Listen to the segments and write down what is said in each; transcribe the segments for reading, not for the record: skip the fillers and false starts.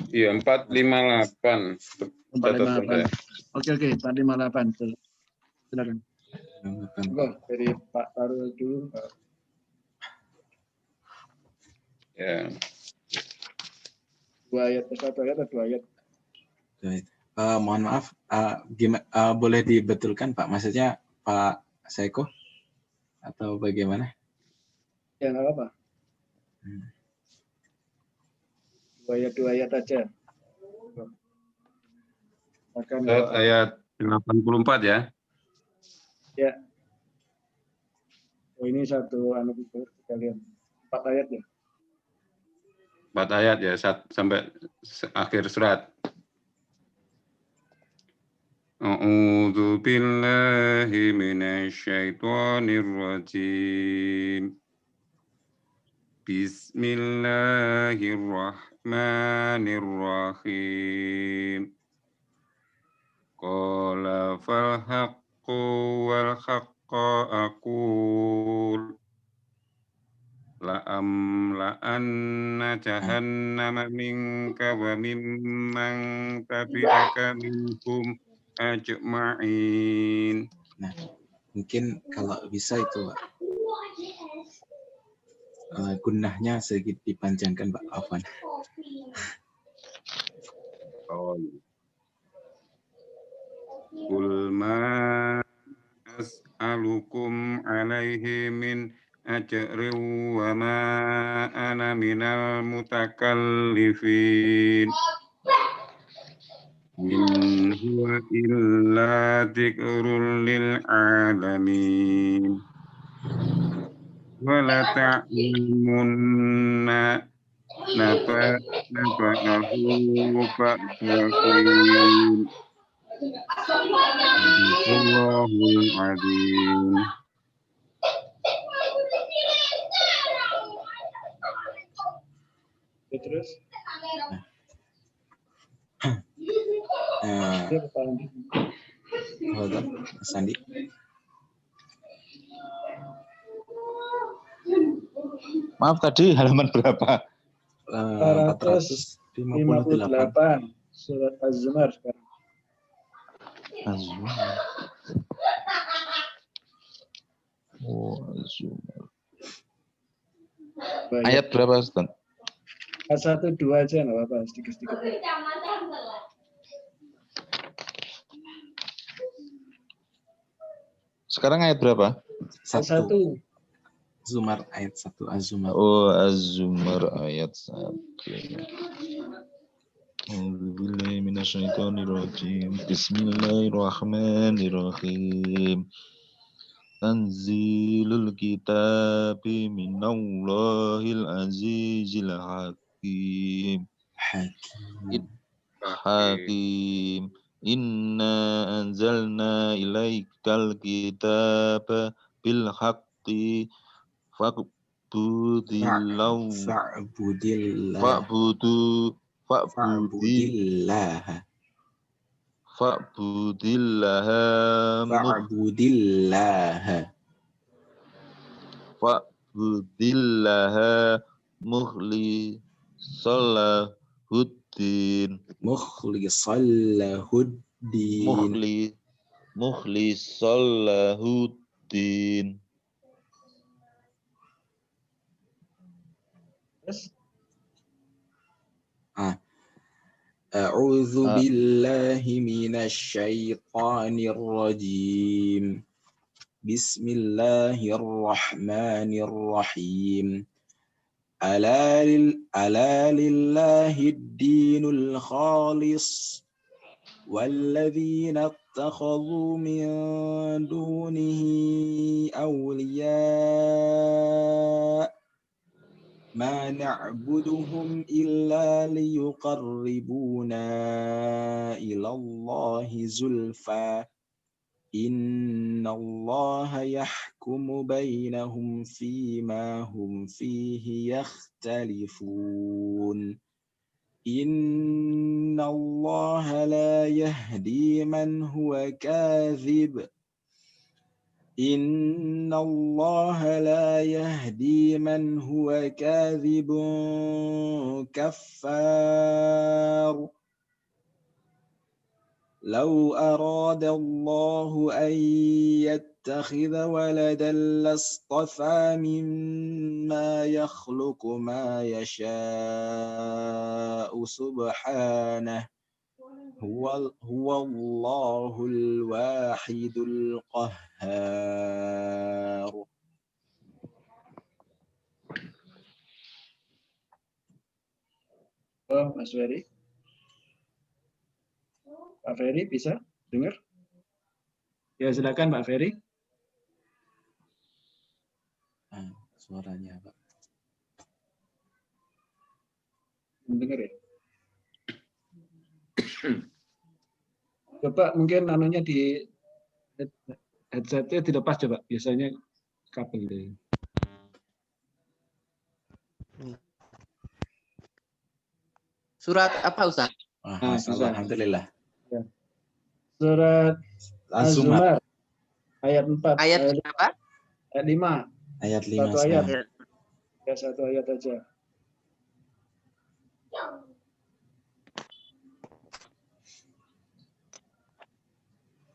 Iya, 458. 458. Oke, 458. Silakan. Dari Pak Tarul dulu. Ya. 2 ayat, 1 ayat atau 2 ayat? Mohon maaf, boleh dibetulkan Pak? Maksudnya Pak Saiko atau bagaimana? Ya, nggak apa-apa. 2 ayat aja. Ayat 84 ya. Ya. Oh, ini satu kalian. 4 ayat ya. 4 ayat ya, sampai akhir surat. A'udzu billahi minasyaitonir rajim. Bismillahirrahmanirrahim. Qala fal haqqu wal haqqa aqul. La'amla'anna jahannama minka wa mimman tabi'aka minhum ajma'in. Nah, mungkin kalau bisa itu Pak, gunnahnya sedikit dipanjangkan Pak, afwan. Oh. Qul ma as'alukum alaihi min ajrin wa ma ana minal mutakallifin. In huwa illa dzikrun lil alamin. Wa la ta'lamunna naba'ahu ba'dahin. Allahul azim. Terus? Sandi. Maaf tadi halaman berapa? 458 surat Az-Zumar sekarang. Az-Zumar. Oh, Az-Zumar. Ayat berapa, Ustaz? 1, 2 aja nggak apa-apa, sedikit-sedikit. Sekarang ayat berapa? 1. Zumar ayat 1 Az-Zumar. Oh, Az-Zumar ayat 1. A'udzubillahi minasyaitonirrajim. Bismillahirrahmanirrahim. Tanzilul kitabi minallahil azizil hakim. Hakim. Inna anzalna ilaikal kitaba bil haqqi fa'budillaha mukhlishallahuddin. A'udzu billahi minasy syaithanir rajim. Bismillahirrahmanirrahim. Ala lillahi ad-dinul khalis walladzina ittakhadhu min dunihi awliya ma na'buduhum illa liyuqarribuna ila Allahi zulfa innallaha yahkumu bainahum fima hum fihi yakhtalifun innallaha la yahdi man huwa kadhib Innallaha la yahdi man huwa kadhibun kaffar. لو أراد الله أن يتخذ ولدا لاصطفى مما يخلق ما يشاء سبحانه هو الله الواحد القهار. Oh, Mas Ferry. Pak Ferry bisa dengar? Ya, silakan Pak Ferry. Suaranya Pak. Dengar ya? Coba mungkin anunya di headsetnya dilepas coba. Biasanya kabel deh. Surat apa Ustaz? Masalah, alhamdulillah. Ya. Surat Az-Zumar ayat 4. Ayat berapa? Ayat 5. Ayat 5. Satu ayat. Ya. Ya, satu ayat aja.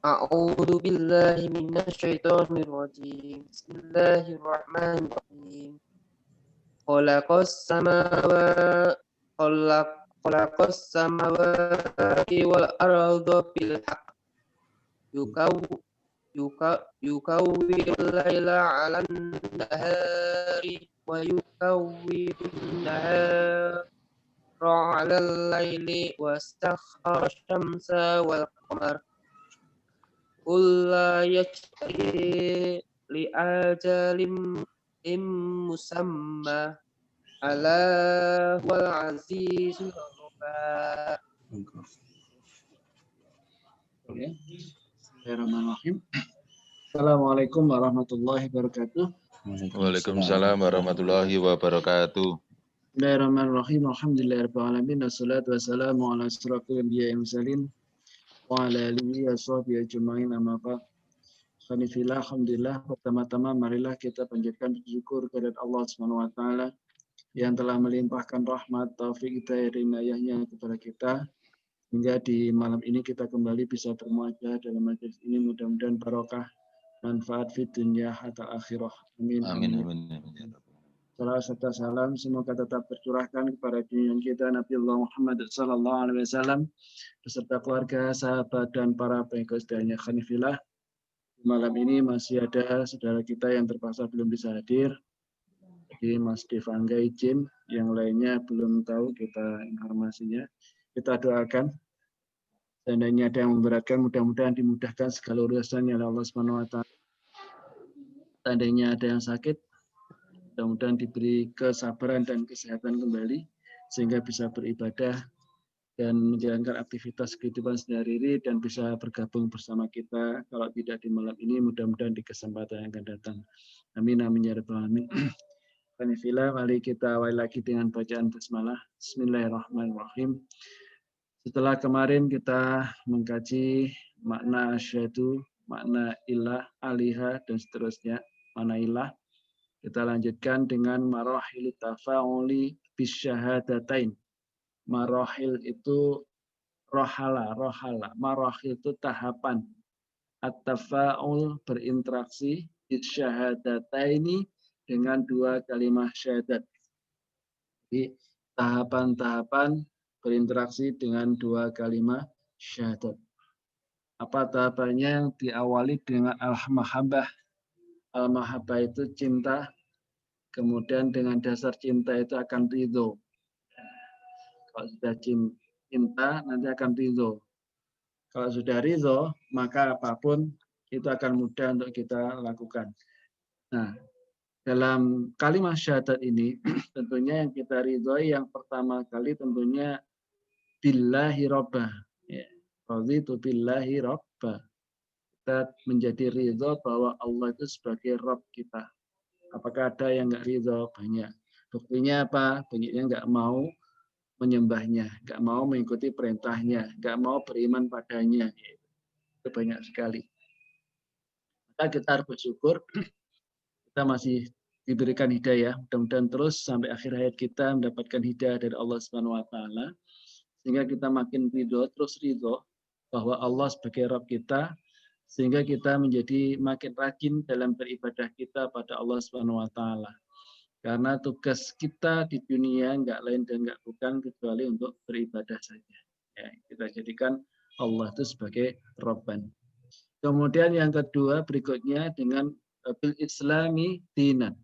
A'udzu billahi minasyaitonir rajim. Bismillahirrahmanirrahim. Khalaqas samawati wal arda bil haqq. Yukawwirul laila 'alan nahari wa yukawwirun nahara 'alal laili wastakhara asy-syamsa wal qamar kulla yajri li ajalin musamma ala wal azizul ghafar. Ya. Bismillahirrahmanirrahim. Assalamualaikum warahmatullahi wabarakatuh. Waalaikumsalam warahmatullahi wabarakatuh. Bismillahirrahmanirrahim. Alhamdulillahirabbil alamin. Wassalatu wassalamu ala asyrafil anbiya'i wal mursalin wa ala alihi washabbihi ajmain. Amma ba'd. Alhamdulillah, alhamdulillah. Pertama-tama marilah kita panjatkan syukur kepada Allah Subhanahu wa taala yang telah melimpahkan rahmat, taufik, hidayah dan inayahnya kepada kita hingga di malam ini kita kembali bisa bermuajah dalam majelis ini. Mudah-mudahan barokah, manfaat fi dunya hatta akhirah. Amin. Amin. Salam serta salam semoga tetap tercurahkan kepada junjungan kita Nabi Allah Muhammad sallallahu alaihi wasallam beserta keluarga, sahabat dan para pengikut setianya khanifillah. Malam ini masih ada saudara kita yang terpaksa belum bisa hadir. Jadi Mas Devangga izin, yang lainnya belum tahu kita informasinya. Kita doakan. Seandainya ada yang memberatkan, mudah-mudahan dimudahkan segala urusannya oleh Allah Subhanahu wa taala. Seandainya ada yang sakit, mudah-mudahan diberi kesabaran dan kesehatan kembali sehingga bisa beribadah dan menjalankan aktivitas kehidupan sehari-hari dan bisa bergabung bersama kita. Kalau tidak di malam ini, mudah-mudahan di kesempatan yang akan datang. Amin amin ya rabbal alamin. Kanifillah, mari kita awali lagi dengan bacaan basmalah. Bismillahirrahmanirrahim. Setelah kemarin kita mengkaji makna asyhadu, makna ilah, alihah, dan seterusnya, makna ilah. Kita lanjutkan dengan marahil tafa'uli bisyahadatain. Marahil itu rohala. Marahil itu tahapan. At-tafa'ul berinteraksi bisyahadataini dengan dua kalimat syahadat. Jadi tahapan-tahapan berinteraksi dengan dua kalimat syahadat. Apa tahapannya? Yang diawali dengan al-mahabbah. Al-mahabbah itu cinta, kemudian dengan dasar cinta itu akan ridho. Kalau sudah cinta, nanti akan ridho. Kalau sudah ridho, maka apapun itu akan mudah untuk kita lakukan. Nah, dalam kalimat syahadat ini, tentunya yang kita ridhoi yang pertama kali tentunya billahi robba. Raditu billahi robba. Kita menjadi ridho bahwa Allah itu sebagai Rabb kita. Apakah ada yang nggak ridho? Banyak. Buktinya apa? Banyaknya nggak mau menyembahnya, nggak mau mengikuti perintahnya, nggak mau beriman padanya. Itu banyak sekali. Maka kita harus bersyukur kita masih diberikan hidayah. Mudah-mudahan terus sampai akhir hayat kita mendapatkan hidayah dari Allah Subhanahu wa taala sehingga kita makin terus ridho bahwa Allah sebagai Rabb kita, sehingga kita menjadi makin rajin dalam beribadah kita pada Allah Subhanahu wa taala. Karena tugas kita di dunia enggak lain dan enggak bukan kecuali untuk beribadah saja. Ya, kita jadikan Allah itu sebagai Rabban. Kemudian yang kedua berikutnya dengan bil islami dinan.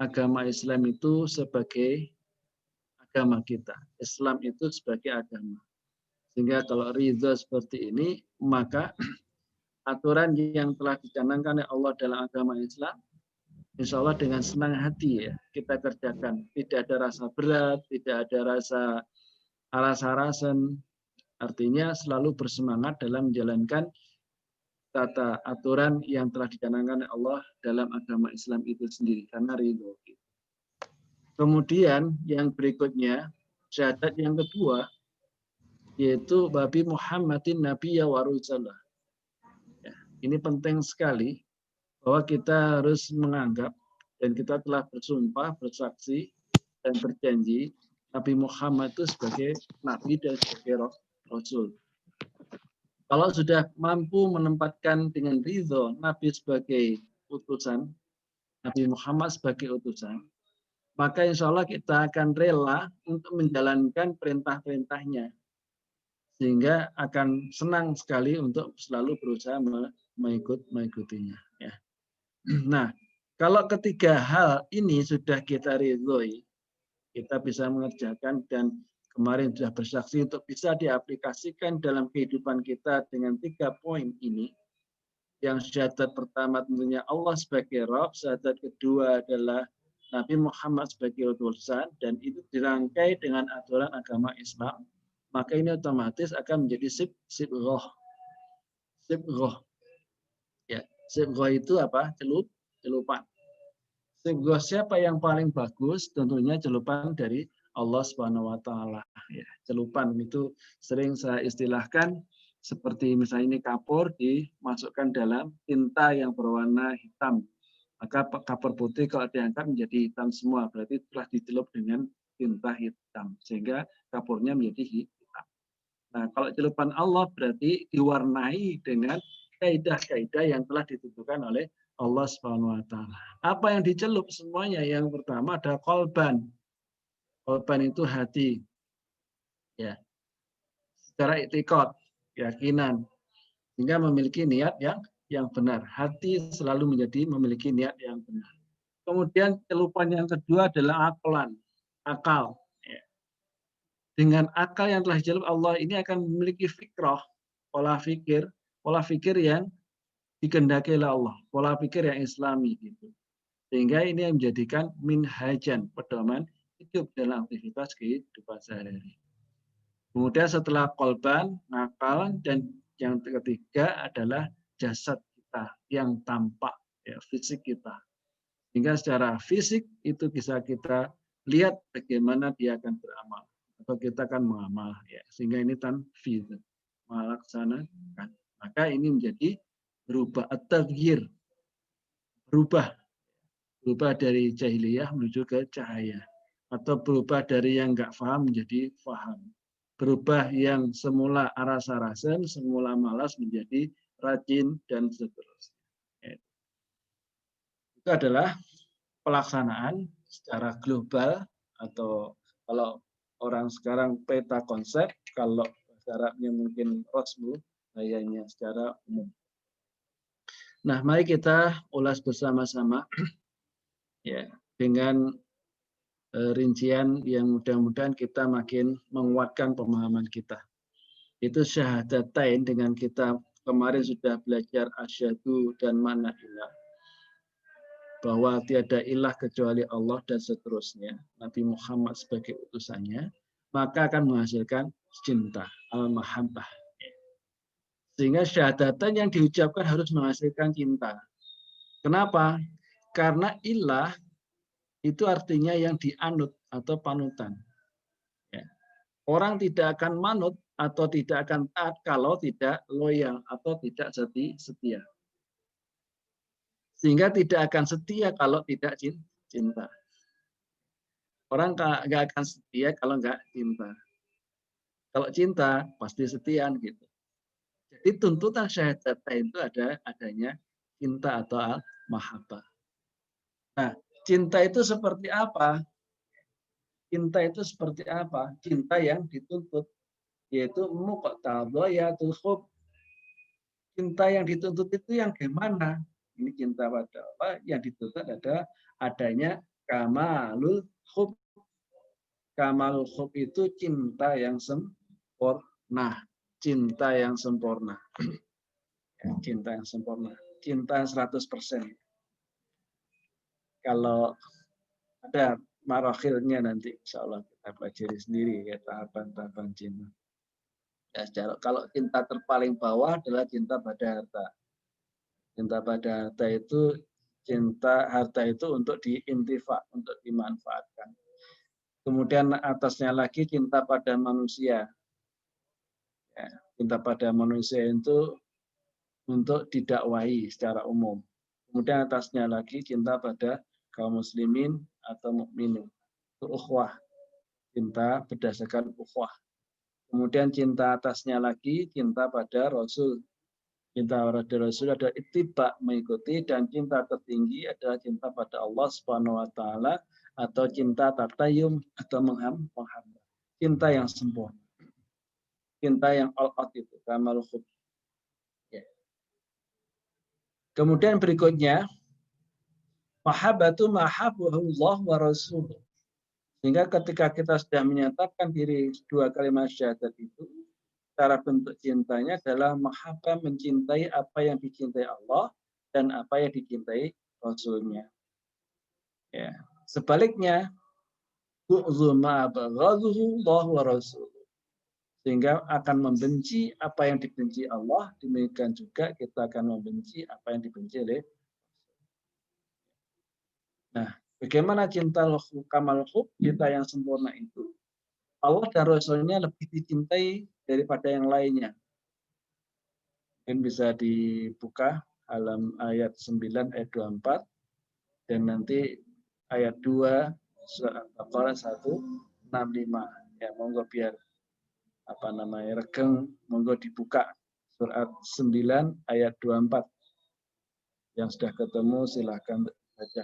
Agama Islam itu sebagai agama kita. Islam itu sebagai agama. Sehingga kalau ridho seperti ini, maka aturan yang telah dicanangkan oleh Allah dalam agama Islam, insya Allah dengan senang hati ya kita kerjakan. Tidak ada rasa berat, tidak ada rasa aras-arasan. Artinya selalu bersemangat dalam menjalankan tata aturan yang telah dicanangkan oleh Allah dalam agama Islam itu sendiri. Karena ridho. Kemudian yang berikutnya, syahadat yang kedua, yaitu babi Muhammadin Nabiyya wa Rasulah. Ya, ini penting sekali bahwa kita harus menganggap dan kita telah bersumpah, bersaksi dan berjanji Nabi Muhammad itu sebagai Nabi dan sebagai Rasul. Kalau sudah mampu menempatkan dengan ridho Nabi sebagai utusan, Nabi Muhammad sebagai utusan, maka insya Allah kita akan rela untuk menjalankan perintah-perintahnya. Sehingga akan senang sekali untuk selalu berusaha mengikutinya. Ya. Nah, kalau ketiga hal ini sudah kita ridhoi, kita bisa mengerjakan dan kemarin sudah bersaksi untuk bisa diaplikasikan dalam kehidupan kita dengan 3 poin ini. Yang syahadat pertama tentunya Allah sebagai Rabb, syahadat kedua adalah Nabi Muhammad sebagai utusan, dan itu dirangkai dengan aturan agama Islam, maka ini otomatis akan menjadi sibghah. Sibghah. Ya, sibghah itu apa? Celupan. Sibghah siapa yang paling bagus? Tentunya celupan dari Allah Subhanahu wa taala. Ya, celupan itu sering saya istilahkan seperti misalnya ini kapur dimasukkan dalam tinta yang berwarna hitam. Maka kapur putih kalau diangkat menjadi hitam semua, berarti telah dicelup dengan tinta hitam sehingga kapurnya menjadi hitam. Nah, kalau celupan Allah berarti diwarnai dengan kaidah-kaidah yang telah ditentukan oleh Allah Subhanahu wa taala. Apa yang dicelup semuanya? Yang pertama ada qalban. Qalban itu hati. Ya. Secara i'tiqad, keyakinan, sehingga memiliki niat yang benar. Hati selalu memiliki niat yang benar. Kemudian celupan yang kedua adalah aklan, akal. Dengan akal yang telah dicelup Allah ini akan memiliki fikrah, pola fikir yang dikehendaki oleh Allah, pola pikir yang Islami gitu. Sehingga ini yang menjadikan minhajan, pedoman hidup dalam aktivitas kehidupan sehari-hari. Kemudian setelah qalban, akal, dan yang ketiga adalah jasad kita yang tampak, ya, fisik kita. Sehingga secara fisik itu bisa kita lihat bagaimana dia akan beramal atau kita akan mengamal, ya. Sehingga ini tanfidz, melaksanakan. Maka ini menjadi berubah, at-taghyir, berubah dari jahiliyah menuju ke cahaya, atau berubah dari yang enggak paham menjadi paham. Berubah yang semula aras-arasan, semula malas menjadi rajin, dan seterusnya. Itu adalah pelaksanaan secara global, atau kalau orang sekarang peta konsep, kalau bahasa Arabnya mungkin rasmu, kayaknya secara umum. Nah, mari kita ulas bersama-sama ya, dengan rincian yang mudah-mudahan kita makin menguatkan pemahaman kita. Itu syahadatain dengan kita kemarin sudah belajar asyhadu dan makna ilah, bahwa tiada ilah kecuali Allah dan seterusnya, Nabi Muhammad sebagai utusannya, maka akan menghasilkan cinta, al-mahabbah. Sehingga syahadatan yang diucapkan harus menghasilkan cinta. Kenapa? Karena ilah itu artinya yang dianut atau panutan. Ya. Orang tidak akan manut atau tidak akan taat kalau tidak loyal atau tidak setia. Sehingga tidak akan setia kalau tidak cinta. Orang nggak akan setia kalau nggak cinta. Kalau cinta pasti setia gitu. Jadi tuntutan syahadatain itu adanya cinta atau mahabbah. Nah, cinta itu seperti apa? Cinta itu seperti apa? Cinta yang dituntut, yaitu muqtadhayatul hub. Cinta yang dituntut itu yang gimana? Ini cinta pada Allah yang dituntut adanya kamalul hub. Kamalul hub itu cinta yang sempurna. Cinta yang sempurna. Cinta yang sempurna. Cinta 100%. Kalau ada marakhilnya nanti insya Allah kita pelajari sendiri ya tahapan-tahapan cinta. Ya, kalau cinta terpaling bawah adalah cinta pada harta. Cinta pada harta itu cinta harta itu untuk diintifak, untuk dimanfaatkan. Kemudian atasnya lagi cinta pada manusia. Ya, cinta pada manusia itu untuk didakwahi secara umum. Kemudian atasnya lagi cinta pada kaum muslimin atau mukminin. Itu ukhuwah. Cinta berdasarkan ukhuwah. Kemudian cinta atasnya lagi cinta pada Rasul. Cinta pada Rasul adalah ittiba, mengikuti, dan cinta tertinggi adalah cinta pada Allah Subhanahu wa taala atau cinta tatayum atau menghamba. Cinta yang sempurna. Cinta yang all out itu, kamal hub. Ya. Kemudian berikutnya mahabbatu mahabbahullah wa rasuluh. Sehingga ketika kita sudah menyatakan diri dua kalimat syahadat itu, cara bentuk cintanya adalah mahabbah, mencintai apa yang dicintai Allah dan apa yang dicintai Rasulnya. Ya. Sebaliknya, bu'dhu ma baghaduhu Allah wa rasuluh. Sehingga akan membenci apa yang dibenci Allah, demikian juga kita akan membenci apa yang dibenci oleh. Nah, bagaimana cinta kamal hub, cinta yang sempurna itu? Allah dan Rasulnya lebih dicintai daripada yang lainnya. Mungkin bisa dibuka alam ayat 9 ayat 24 dan nanti ayat 2 surat Al-Baqarah 165. Ya, monggo biar regeng, monggo dibuka surat 9 ayat 24. Yang sudah ketemu silahkan baca.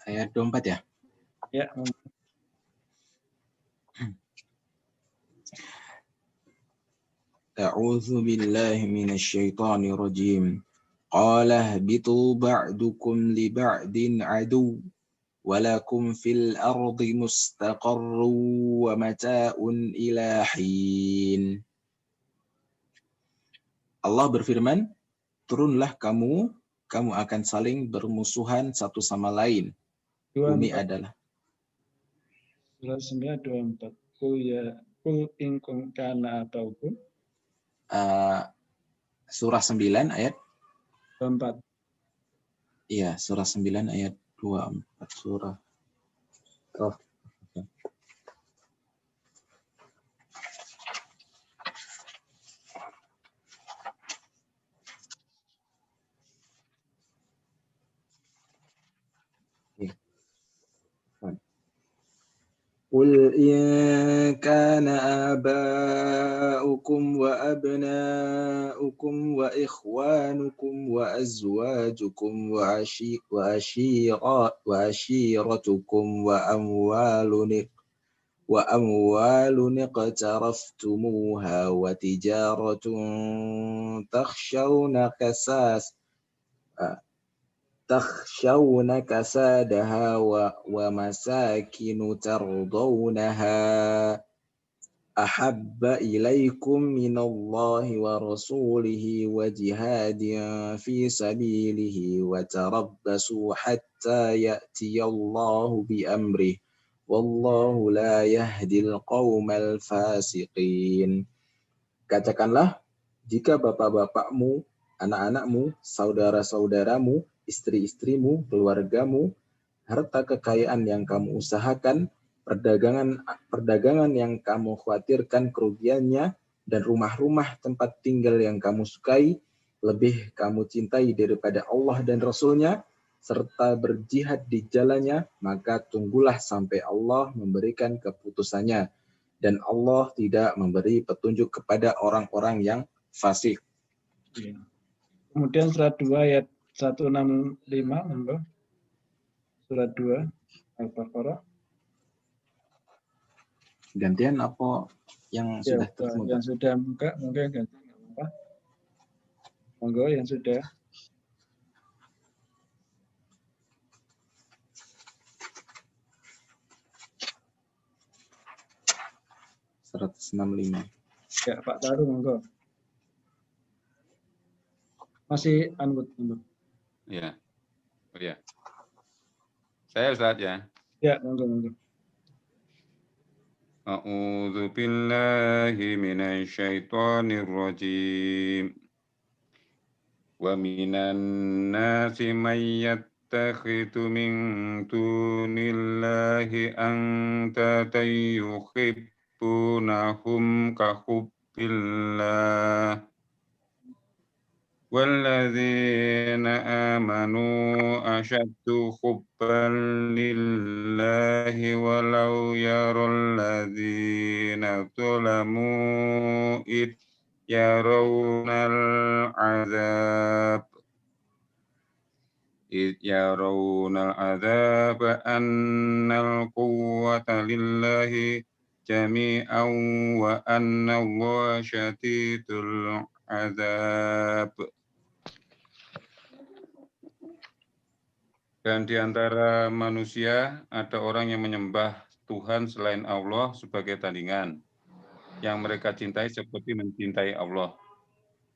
Ayat 24 ya? Ya. A'udzu billahi minasy syaithanir rajim. Qala ihbitu ba'dukum li ba'din adu walakum fil ardi mustaqarrun wa mata'un ila hin. Allah berfirman, turunlah kamu akan saling bermusuhan satu sama lain. Bumi adalah. Surah 9 24. Kul in kana abaukum. Surah 9 ayat 24. Iya, surah 9 ayat 24 surah. Oh. قل إن كان آباؤكم وأبناؤكم وإخوانكم وأزواجكم وعشيرتكم وأموال اقترفتموها وتجارة تخشون كسادها ومساكن ترضونها أحب إليكم من الله ورسوله وجهاد في سبيله وتربصوا حتى يأتي الله بأمره والله لا يهدي القوم الفاسقين. Katakanlah, jika bapak-bapakmu, anak-anakmu, saudara-saudaramu, istri-istrimu, keluargamu, harta kekayaan yang kamu usahakan, perdagangan yang kamu khawatirkan kerugiannya, dan rumah-rumah tempat tinggal yang kamu sukai, lebih kamu cintai daripada Allah dan Rasul-Nya, serta berjihad di jalannya, maka tunggulah sampai Allah memberikan keputusannya. Dan Allah tidak memberi petunjuk kepada orang-orang yang fasik. Kemudian surat 2 ayat 165, monggo. Surat 2 Al-Baqarah. Gantian apa yang Ya, sudah tertemu? yang sudah buka mungkin ganti nggak apa-apa. Monggo yang sudah. (165). Ya, Pak Taru, monggo. Masih unmute. Ya. Oh ya. Saya Ustaz ya. Ya, monggo. A'udzu billahi minasyaitonir rajim. Wa minan nasi may yattakhidhu min dunillahi andatan yuhibbunahum ka hubbillah. وَالَّذِينَ آمَنُوا أَشَدُّ حُبًّا لِلَّهِ وَلَوْ يَرَى الَّذِينَ ظَلَمُوا إِذْ يَرَوْنَ الْعَذَابَ أَنَّ الْقُوَّةَ لِلَّهِ جَمِيعًا وَأَنَّ اللَّهَ شَدِيدُ الْعَذَابِ. Dan di antara manusia ada orang yang menyembah Tuhan selain Allah sebagai tandingan, yang mereka cintai seperti mencintai Allah.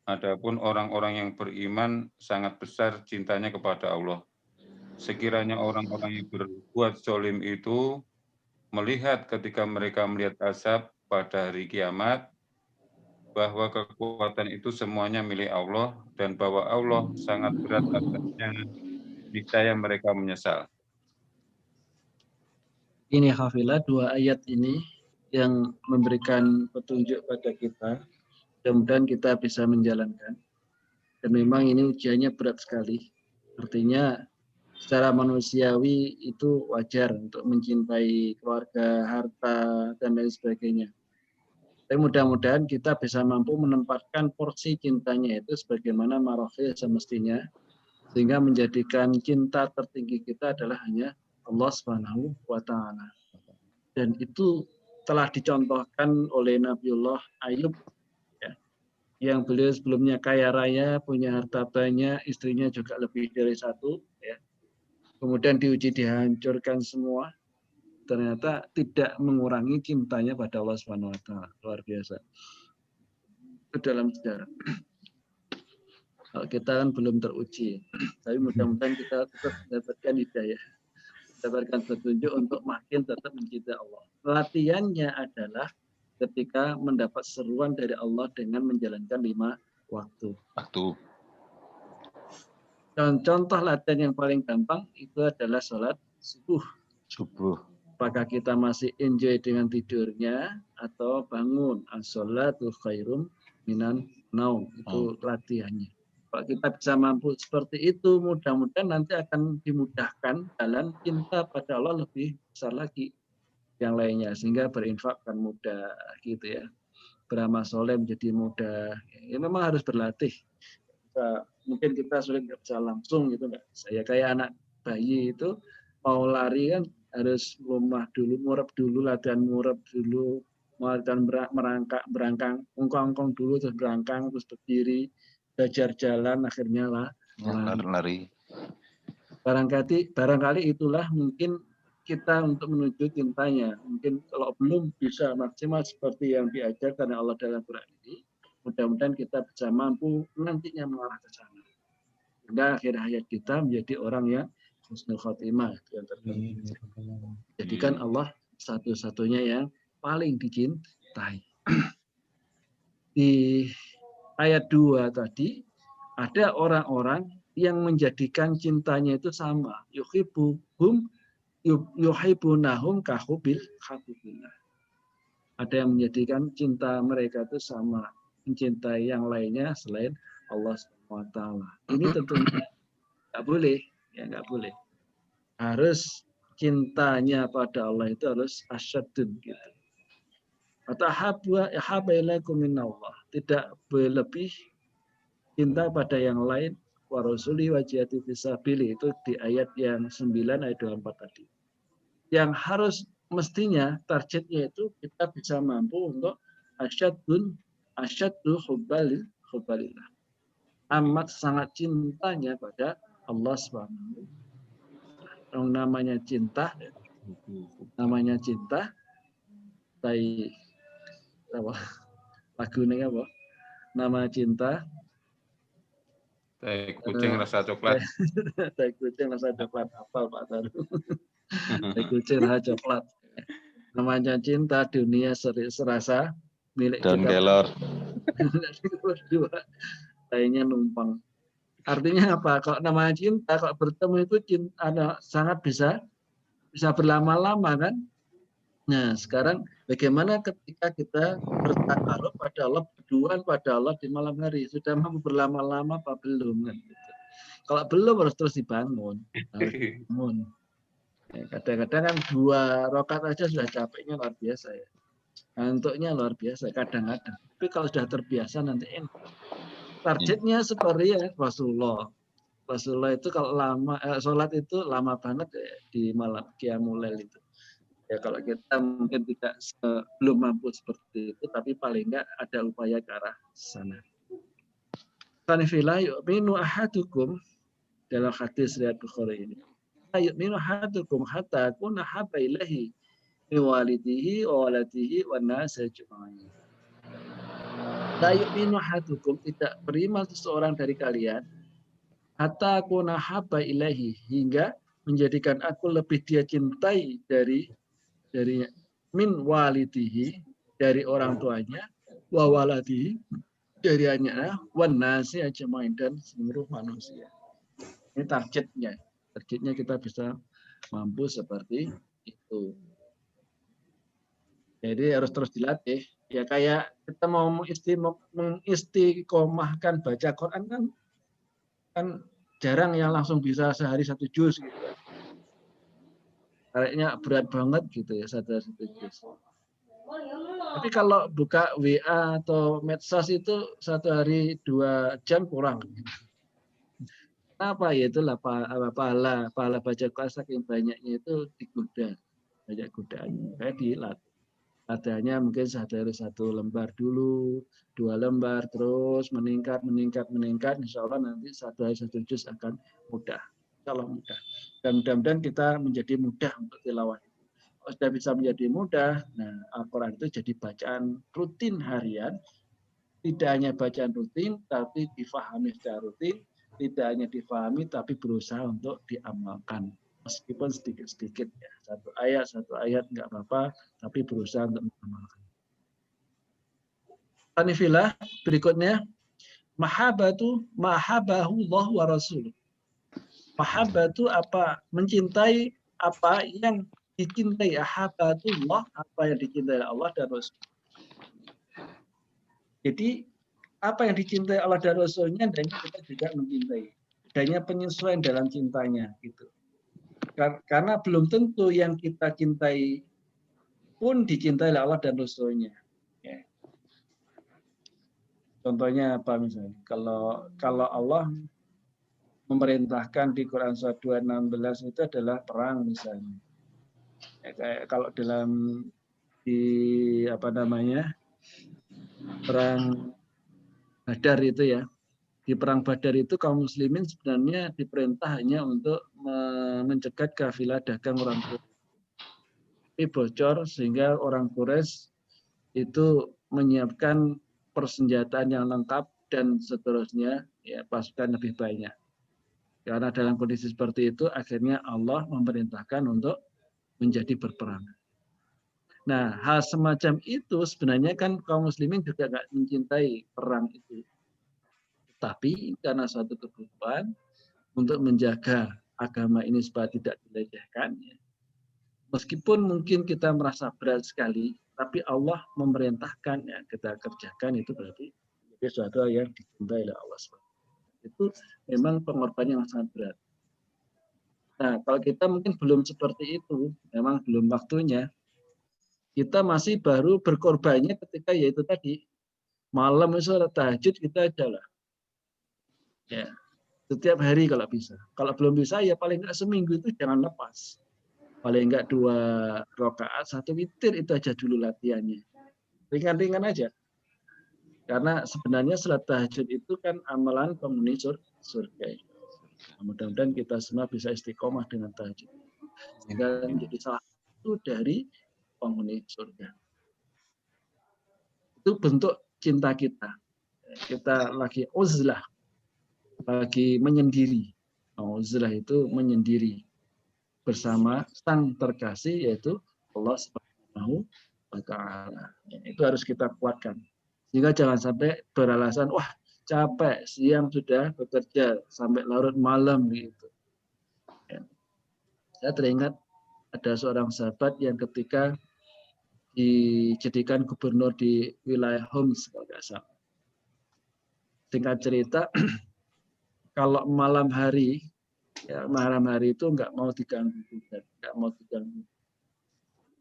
Adapun orang-orang yang beriman sangat besar cintanya kepada Allah. Sekiranya orang-orang yang berbuat zalim itu melihat ketika mereka melihat azab pada hari kiamat, bahwa kekuatan itu semuanya milik Allah dan bahwa Allah sangat berat azabnya, niscaya mereka menyesal. Ini hafilah 2 ayat ini yang memberikan petunjuk pada kita. Mudah-mudahan kita bisa menjalankan. Dan memang ini ujiannya berat sekali. Artinya secara manusiawi itu wajar untuk mencintai keluarga, harta, dan lain sebagainya. Tapi mudah-mudahan kita bisa mampu menempatkan porsi cintanya itu sebagaimana marofil semestinya, sehingga menjadikan cinta tertinggi kita adalah hanya Allah Subhanahu wa Ta'ala. Dan itu telah dicontohkan oleh Nabiullah Ayub, ya, yang beliau sebelumnya kaya raya, punya harta banyak, istrinya juga lebih dari satu, ya. Kemudian diuji dihancurkan semua, ternyata tidak mengurangi cintanya pada Allah Subhanahu wa Ta'ala. Luar biasa. Itu dalam sejarah. Kalau kita kan belum teruji, tapi mudah-mudahan kita tetap mendapatkan hidayah, mendapatkan petunjuk untuk makin tetap mencintai Allah. Latihannya adalah ketika mendapat seruan dari Allah dengan menjalankan 5 waktu. Dan contoh latihan yang paling gampang itu adalah sholat subuh. Apakah kita masih enjoy dengan tidurnya atau bangun? As-sholatu khairum minan naum. Itu latihannya. Kalau kita bisa mampu seperti itu, mudah-mudahan nanti akan dimudahkan jalan cinta pada Allah lebih besar lagi yang lainnya, sehingga berinfak kan mudah gitu ya. Beramal soleh menjadi mudah. Ya memang harus berlatih. Mungkin kita sulit nggak bisa langsung gitu nggak. Saya kayak anak bayi itu mau lari kan harus lumah dulu, murab dulu, latihan murab dulu, latihan berangkang, ongkong dulu, terus berangkang, terus berdiri, belajar jalan, akhirnya lah lari. Barangkali itulah mungkin kita untuk menuju cintanya. Mungkin kalau belum bisa maksimal seperti yang diajarkan Allah dalam Quran ini, mudah-mudahan kita bisa mampu nantinya mengarah ke sana. Sehingga akhir hayat kita menjadi orang yang husnul khotimah. Jadikan Allah satu-satunya yang paling dicintai. di ayat 2 tadi ada orang-orang yang menjadikan cintanya itu sama. Yuhibbunahum kahubil habibillah. Ada yang menjadikan cinta mereka itu sama, mencintai yang lainnya selain Allah SWT. Ini tentunya nggak boleh, ya nggak boleh. Harus cintanya pada Allah itu harus asyadun gitu. Atau haba ilaikum minallah, tidak berlebih cinta pada yang lain. Wa rasuli wa jihadi fisabilillah, itu di ayat yang 9 ayat 24 tadi. Yang harus mestinya targetnya itu kita bisa mampu untuk asyaddu hubbalillah. Amat sangat cintanya pada Allah Subhanahu. Namanya cinta, tai apa? Lagunya apa? Nama cinta. Tai kucing rasa coklat. Tai kucing rasa coklat, hafal Pak Taru. Tai kucing rasa coklat. Namanya cinta, dunia serasa milik Daun kita. kelor. Dua, lainnya numpang. Artinya apa? Kalau namanya cinta, kalau bertemu itu cinta, sangat bisa berlama-lama kan? Nah, sekarang bagaimana ketika kita bertakarub pada Allah, berduaan pada Allah di malam hari? Sudah mampu berlama-lama apa belum? Kan? Gitu. Kalau belum harus terus dibangun. Harus dibangun. Ya, kadang-kadang kan 2 rakaat aja sudah capeknya luar biasa ya. Ngantuknya luar biasa kadang-kadang. Tapi kalau sudah terbiasa nanti enak. Targetnya seperti ya Rasulullah. Rasulullah itu kalau sholat itu lama banget ya, di malam Qiyamul Lail itu. Ya kalau kita mungkin tidak belum mampu seperti itu, tapi paling enggak ada upaya ke arah sana. Kanifillah yu'minu ahadukum, dalam hadis riwayat Bukhari ini. Yu'minu ahadukum hatta kuna habba ilahi min walidihi wa waladihi wan nas ajma'in. La yu'minu ahadukum, tidak beriman seseorang dari kalian hatta kuna habba ilahi, hingga menjadikan aku lebih dia cintai dari min walidihi, dari orang tuanya, wa waladihi, dari anaknya, wan nasi ajmain, dan seluruh manusia. Ini targetnya. Targetnya kita bisa mampu seperti itu. Jadi harus terus dilatih. Ya kayak kita mau mengistiqomahkan baca Quran kan jarang yang langsung bisa sehari 1 juz gitu. Kayaknya berat banget gitu ya, 1 juz. Tapi kalau buka WA atau medsos itu 1 hari 2 jam kurang. Apa ya, itulah pahala baca Quran saking banyaknya itu digoda, banyak godaan. Kayak dilatih. Latihannya mungkin 1 hari 1 lembar dulu, 2 lembar, terus meningkat. Insya Allah nanti 1 hari 1 juz akan mudah. Insya Allah mudah. Dan mudah-mudahan kita menjadi mudah untuk tilawah. Kalau sudah bisa menjadi mudah, nah Al-Quran itu jadi bacaan rutin harian. Tidak hanya bacaan rutin, tapi difahami secara rutin. Tidak hanya difahami, tapi berusaha untuk diamalkan. Meskipun sedikit-sedikit ya. 1 ayat nggak apa-apa, tapi berusaha untuk mengamalkan. Tanifillah, berikutnya mahabbatu mahabbahullah wa rasul. Mahabbatu apa? Mencintai apa yang dicintai. Ahabbatullah, apa yang dicintai Allah dan Rasul. Jadi apa yang dicintai Allah dan Rasulnya, dan kita juga mencintai. Adanya penyesuaian dalam cintanya gitu. Karena belum tentu yang kita cintai pun dicintai oleh Allah dan Rasulnya. Ya. Contohnya apa misalnya? Kalau Allah memerintahkan di Quran surat 2:16 itu adalah perang misalnya. Ya, kayak kalau dalam perang Badar itu ya. Di perang Badar itu kaum muslimin sebenarnya diperintah hanya untuk mencegat kafilah dagang orang Quraisy. Tapi bocor sehingga orang Quraisy itu menyiapkan persenjataan yang lengkap dan seterusnya, ya pasukan lebih banyak. Karena dalam kondisi seperti itu akhirnya Allah memerintahkan untuk menjadi berperang. Nah, hal semacam itu sebenarnya kan kaum muslimin juga nggak mencintai perang itu. Tapi karena suatu kebutuhan untuk menjaga agama ini supaya tidak dilecehkan, ya. Meskipun mungkin kita merasa berat sekali, tapi Allah memerintahkan ya kita kerjakan, itu berarti itu sesuatu yang dicintai oleh Allah SWT. Itu memang pengorbanan yang sangat berat. Nah, kalau kita mungkin belum seperti itu, memang belum waktunya, kita masih baru berkorbannya ketika yaitu tadi malam itu sholat tahajud kita jalan. Ya, setiap hari kalau bisa. Kalau belum bisa ya paling enggak seminggu itu jangan lepas. Paling enggak 2 rakaat 1 witir itu aja dulu latihannya. Ringan-ringan aja. Karena sebenarnya sholat tahajud itu kan amalan penghuni surga. Mudah-mudahan kita semua bisa istiqomah dengan tahajud. Sehingga menjadi salah satu dari penghuni surga. Itu bentuk cinta kita. Kita lagi uzlah, lagi menyendiri. Uzlah itu menyendiri bersama sang terkasih yaitu Allah Subhanahu wa taala. Itu harus kita kuatkan. Sehingga jangan sampai beralasan, wah capek, siang sudah bekerja sampai larut malam gitu. Saya teringat ada seorang sahabat yang ketika dijadikan gubernur di wilayah Homs, kalau nggak salah. Singkat cerita, kalau malam hari, ya malam hari itu nggak mau diganggu, nggak mau diganggu,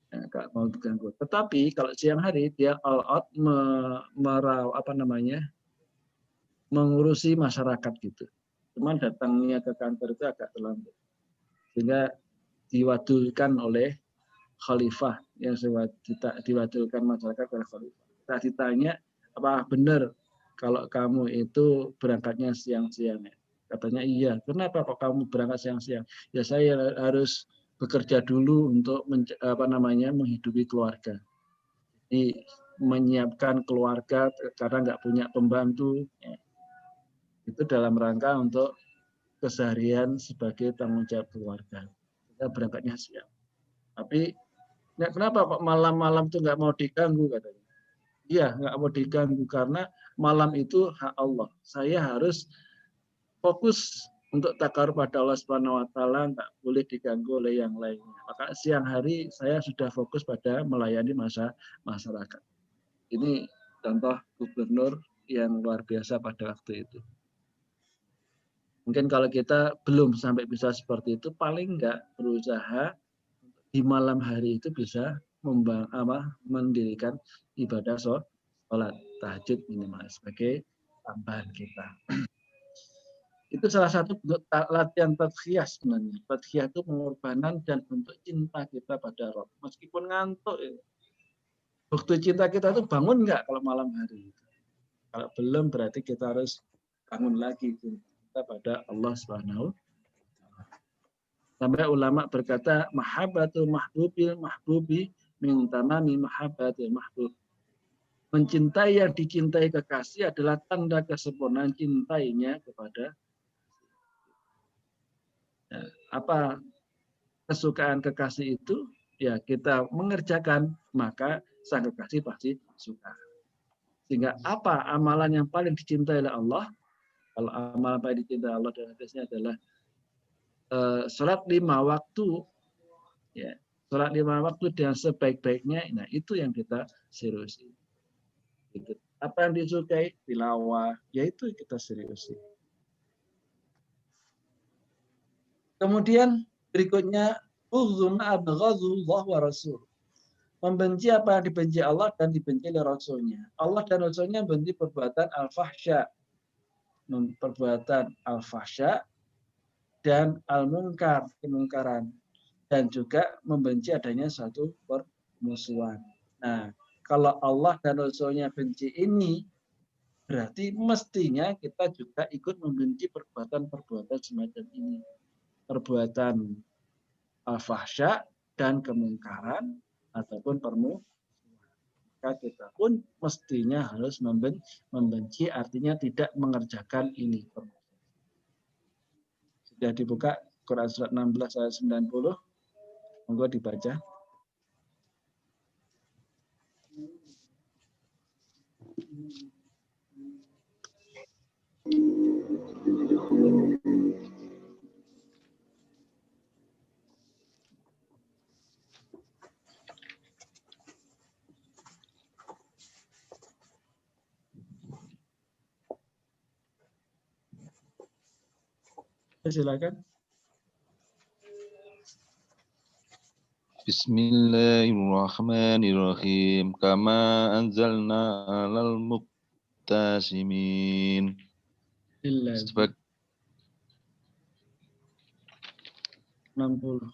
nggak mau diganggu. Tetapi kalau siang hari dia all out mengurusi masyarakat gitu. Cuman datangnya ke kantor itu agak terlambat, sehingga diwadulkan oleh khalifah yang diwadulkan masyarakat oleh khalifah. Kita ditanya, apa benar kalau kamu itu berangkatnya siang-siang? Katanya iya. Kenapa kok kamu berangkat siang-siang? Ya saya harus bekerja dulu untuk menghidupi keluarga. Jadi menyiapkan keluarga karena nggak punya pembantu. Itu dalam rangka untuk keseharian sebagai tanggung jawab keluarga. Kita berangkatnya siang. Tapi kenapa kok malam-malam itu nggak mau diganggu katanya? Iya, nggak mau diganggu karena malam itu hak Allah. Saya harus fokus untuk takar pada Allah Subhanahu wa taala, nggak boleh diganggu oleh yang lainnya. Maka siang hari saya sudah fokus pada melayani masyarakat. Ini contoh gubernur yang luar biasa pada waktu itu. Mungkin kalau kita belum sampai bisa seperti itu, paling nggak berusaha di malam hari itu bisa mendirikan ibadah sholat tahajud minimal sebagai tambahan kita. Itu salah satu bentuk latihan tadhiyah sebenarnya. Tadhiyah itu pengorbanan dan bentuk cinta kita pada Rabb. Meskipun ngantuk, bukti cinta kita itu bangun nggak kalau malam hari. Kalau belum berarti kita harus bangun lagi cinta pada Allah Subhanahu. Sampai ulama berkata mahabbatul mahbubi min tamami mahabbatil mahbub. Mencintai yang dicintai kekasih adalah tanda kesempurnaan cintainya kepada apa kesukaan kekasih itu, ya kita mengerjakan, maka sang kekasih pasti suka. Sehingga apa amalan yang paling dicintai oleh Allah? Kalau amalan paling dicintai Allah dan hadisnya adalah sholat 5 waktu, ya sholat 5 waktu dengan sebaik-baiknya. Nah itu yang kita seriusi. Gitu. Apa yang disukai tilawah, yaitu kita seriusi. Kemudian berikutnya abghadullah wa rasul. Membenci apa yang dibenci Allah dan dibenci oleh Rasulnya. Allah dan Rasulnya membenci perbuatan al-fahsya, perbuatan al-fahsya dan al-munkar, kemungkaran, dan juga membenci adanya suatu permusuhan. Nah, kalau Allah dan Rasulnya benci ini, berarti mestinya kita juga ikut membenci perbuatan-perbuatan semacam ini. Perbuatan al-fahsya dan kemungkaran ataupun permusuhan. Maka kita pun mestinya harus membenci, artinya tidak mengerjakan ini. Sudah dibuka Quran surat 16 ayat 90. Monggo dibaca. Silakan. Bismillahirrahmanirrahim. Kama anzalna 'alal muqtasimin. Illa 60. 90.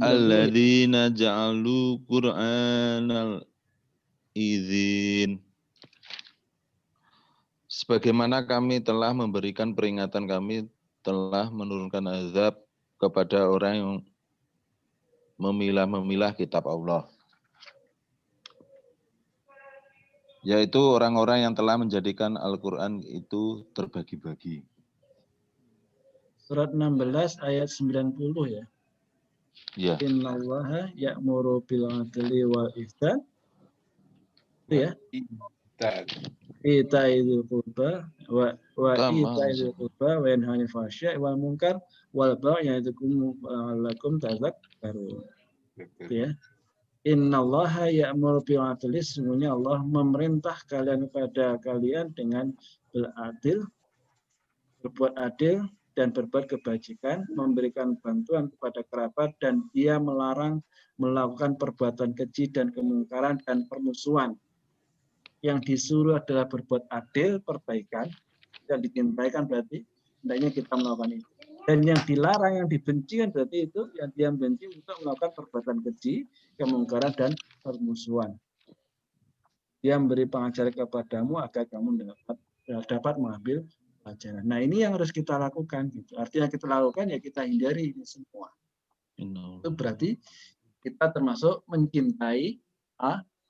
Alladzina ja'alu Qur'anal idzin. Sebagaimana kami telah memberikan peringatan, kami telah menurunkan azab kepada orang yang memilah-memilah kitab Allah, yaitu orang-orang yang telah menjadikan Al-Quran itu terbagi-bagi. Surat 16 ayat 90 ya. Ya, Innallaha ya'muru bil 'adli wal ihsan. Itu ya. Ita'idul qurba wa ita'idul qurba wa yanha 'anil fahsya'i wal munkar wal baghi ya'idukum la'allakum tadhakkarun. Itu ya. Innallaha ya'muru bil 'adli, sesungguhnya Allah memerintah kalian kepada kalian dengan beradil, berbuat adil dan berbuat kebajikan, memberikan bantuan kepada kerabat, dan Dia melarang melakukan perbuatan keji dan kemungkaran dan permusuhan. Yang disuruh adalah berbuat adil, perbaikan, yang dicintai kan berarti hendaknya kita melakukan itu. Dan yang dilarang, yang dibenci kan berarti itu yang Dia benci untuk melakukan perbuatan keji, kemungkaran dan permusuhan. Dia memberi pengajaran kepadamu agar kamu dapat mengambil pelajaran. Nah, ini yang harus kita lakukan gitu. Artinya kita lakukan ya kita hindari ini semua. Itu berarti kita termasuk mencintai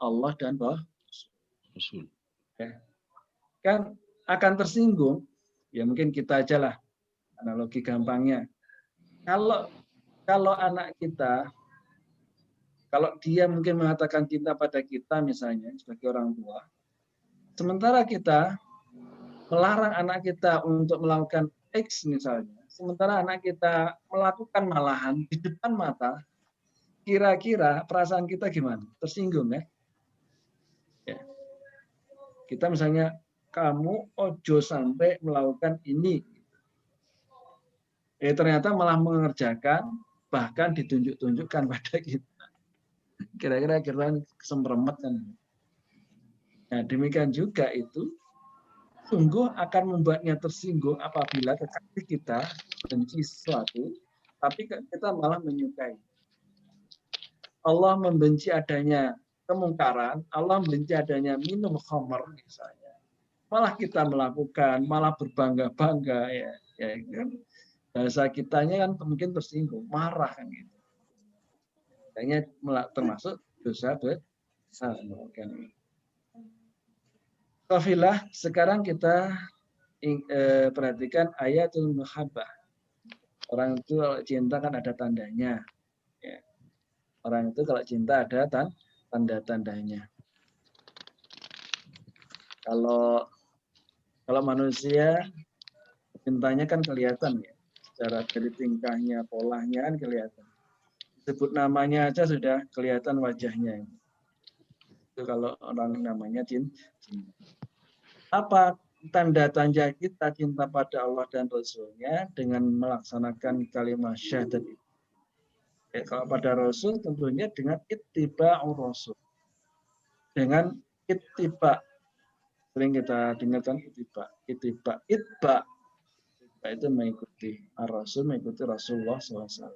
Allah dan Rasul. Ya. Kan akan tersinggung, ya mungkin kita aja lah analogi gampangnya. Kalau anak kita, kalau dia mungkin mengatakan cinta pada kita misalnya sebagai orang tua, sementara kita melarang anak kita untuk melakukan X misalnya, sementara anak kita melakukan malahan di depan mata, kira-kira perasaan kita gimana? Tersinggung ya? Ya. Kita misalnya, kamu ojo sampai melakukan ini. Ternyata malah mengerjakan, bahkan ditunjuk-tunjukkan pada kita. Kira-kira kesemremet kan. Nah, demikian juga itu sungguh akan membuatnya tersinggung apabila kekasih kita benci sesuatu, tapi kita malah menyukai. Allah membenci adanya kemungkaran, Allah membenci adanya minum khamr misalnya. Malah kita melakukan, malah berbangga-bangga ya kan. Bahasa kitanya kan mungkin tersinggung, marah kan gitu. Kayaknya termasuk dosa besar. Kafilah, sekarang kita perhatikan ayatul muhabbah. Orang itu kalau cinta kan ada tandanya. Ya. Orang itu kalau cinta ada tanda-tandanya. Kalau manusia cintanya kan kelihatan ya. Secara dari tingkahnya, polanya kan kelihatan. Sebut namanya aja sudah kelihatan wajahnya. Itu kalau orang namanya cinta. Apa tanda-tanda kita cinta pada Allah dan Rasulnya dengan melaksanakan kalimat syahadat itu? Kalau pada Rasul tentunya dengan ittiba'ur Rasul. Dengan ittiba. Sering kita dengarkan ittiba itu mengikuti Rasul, mengikuti Rasulullah SAW.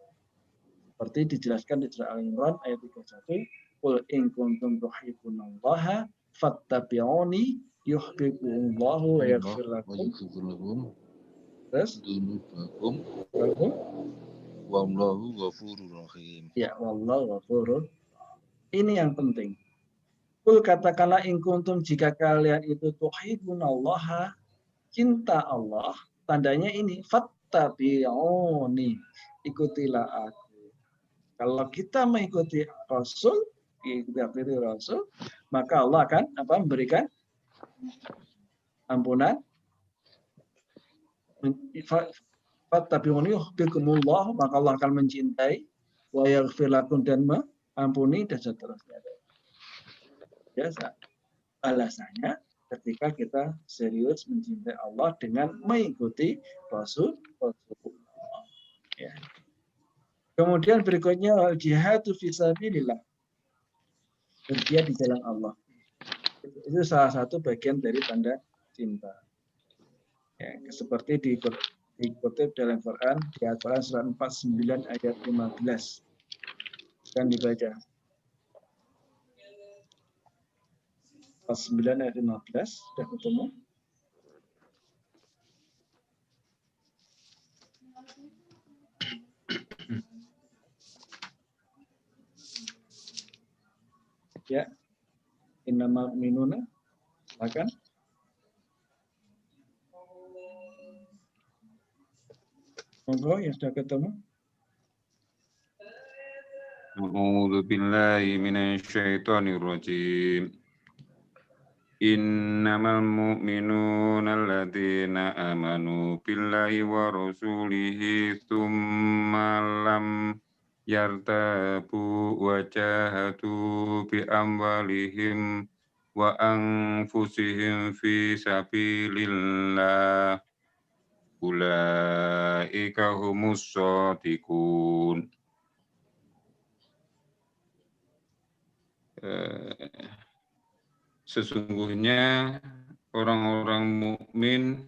Seperti dijelaskan di surah Al-Imran ayat 31, qul in kuntum tuhibbunallaha fattabi'uni yuhibbukumullahu wa yaghfir lakum. Terus wallahu ghafurur rahim. Ya, wallahu ghafurur. Ini yang penting. Qul katakanlah in kuntum, jika kalian itu tuhibbunallaha, cinta Allah, tandanya ini fattabi'uni, ikutilah aku. Kalau kita mengikuti Rasul, maka Allah akan memberikan ampunan, fattabi'uni yuhibbukumullah, maka Allah akan mencintai, wa yaghfir lakum, dan mengampuni, dan seterusnya. Biasa. Alasannya ketika kita serius mencintai Allah dengan mengikuti Rasulullah. Ya. Kemudian berikutnya jihadu fisabilillah, berjihad di jalan Allah. Itu salah satu bagian dari tanda cinta. Ya, seperti dikutip dalam Quran, di Al-Quran surat 49 ayat 15. Dan dibaca. 49 ayat 15, sudah ketemu? Ya, innamal mu'minuna, silakan. Monggo yang sudah ketemu. A'udzu billahi minasyaitonir rajim. Innamal mu'minuna alladzina amanu billahi wa rasulihi tsumma lam yartabu wa jahadu bi amwalihim wa anfusihim fi sabilillah. Ulaika humus shadiqun. Sesungguhnya orang-orang mukmin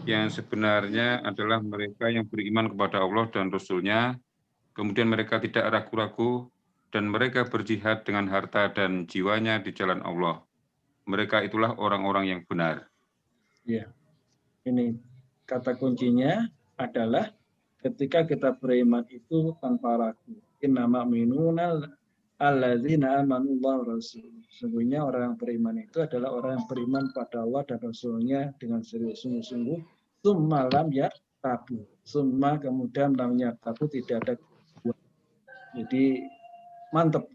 yang sebenarnya adalah mereka yang beriman kepada Allah dan Rasul-Nya, kemudian mereka tidak ragu-ragu, dan mereka berjihad dengan harta dan jiwanya di jalan Allah. Mereka itulah orang-orang yang benar. Ya, ini kata kuncinya adalah ketika kita beriman itu tanpa ragu. Innamal mu'minuna alladzina amanu billahi wa rasulihi. Sesungguhnya orang yang beriman itu adalah orang yang beriman pada Allah dan Rasul-Nya dengan serius sungguh-sungguh. Summa lam yartabu. Summa kemudian lam yartabu, tidak ada keraguan. Jadi mantap.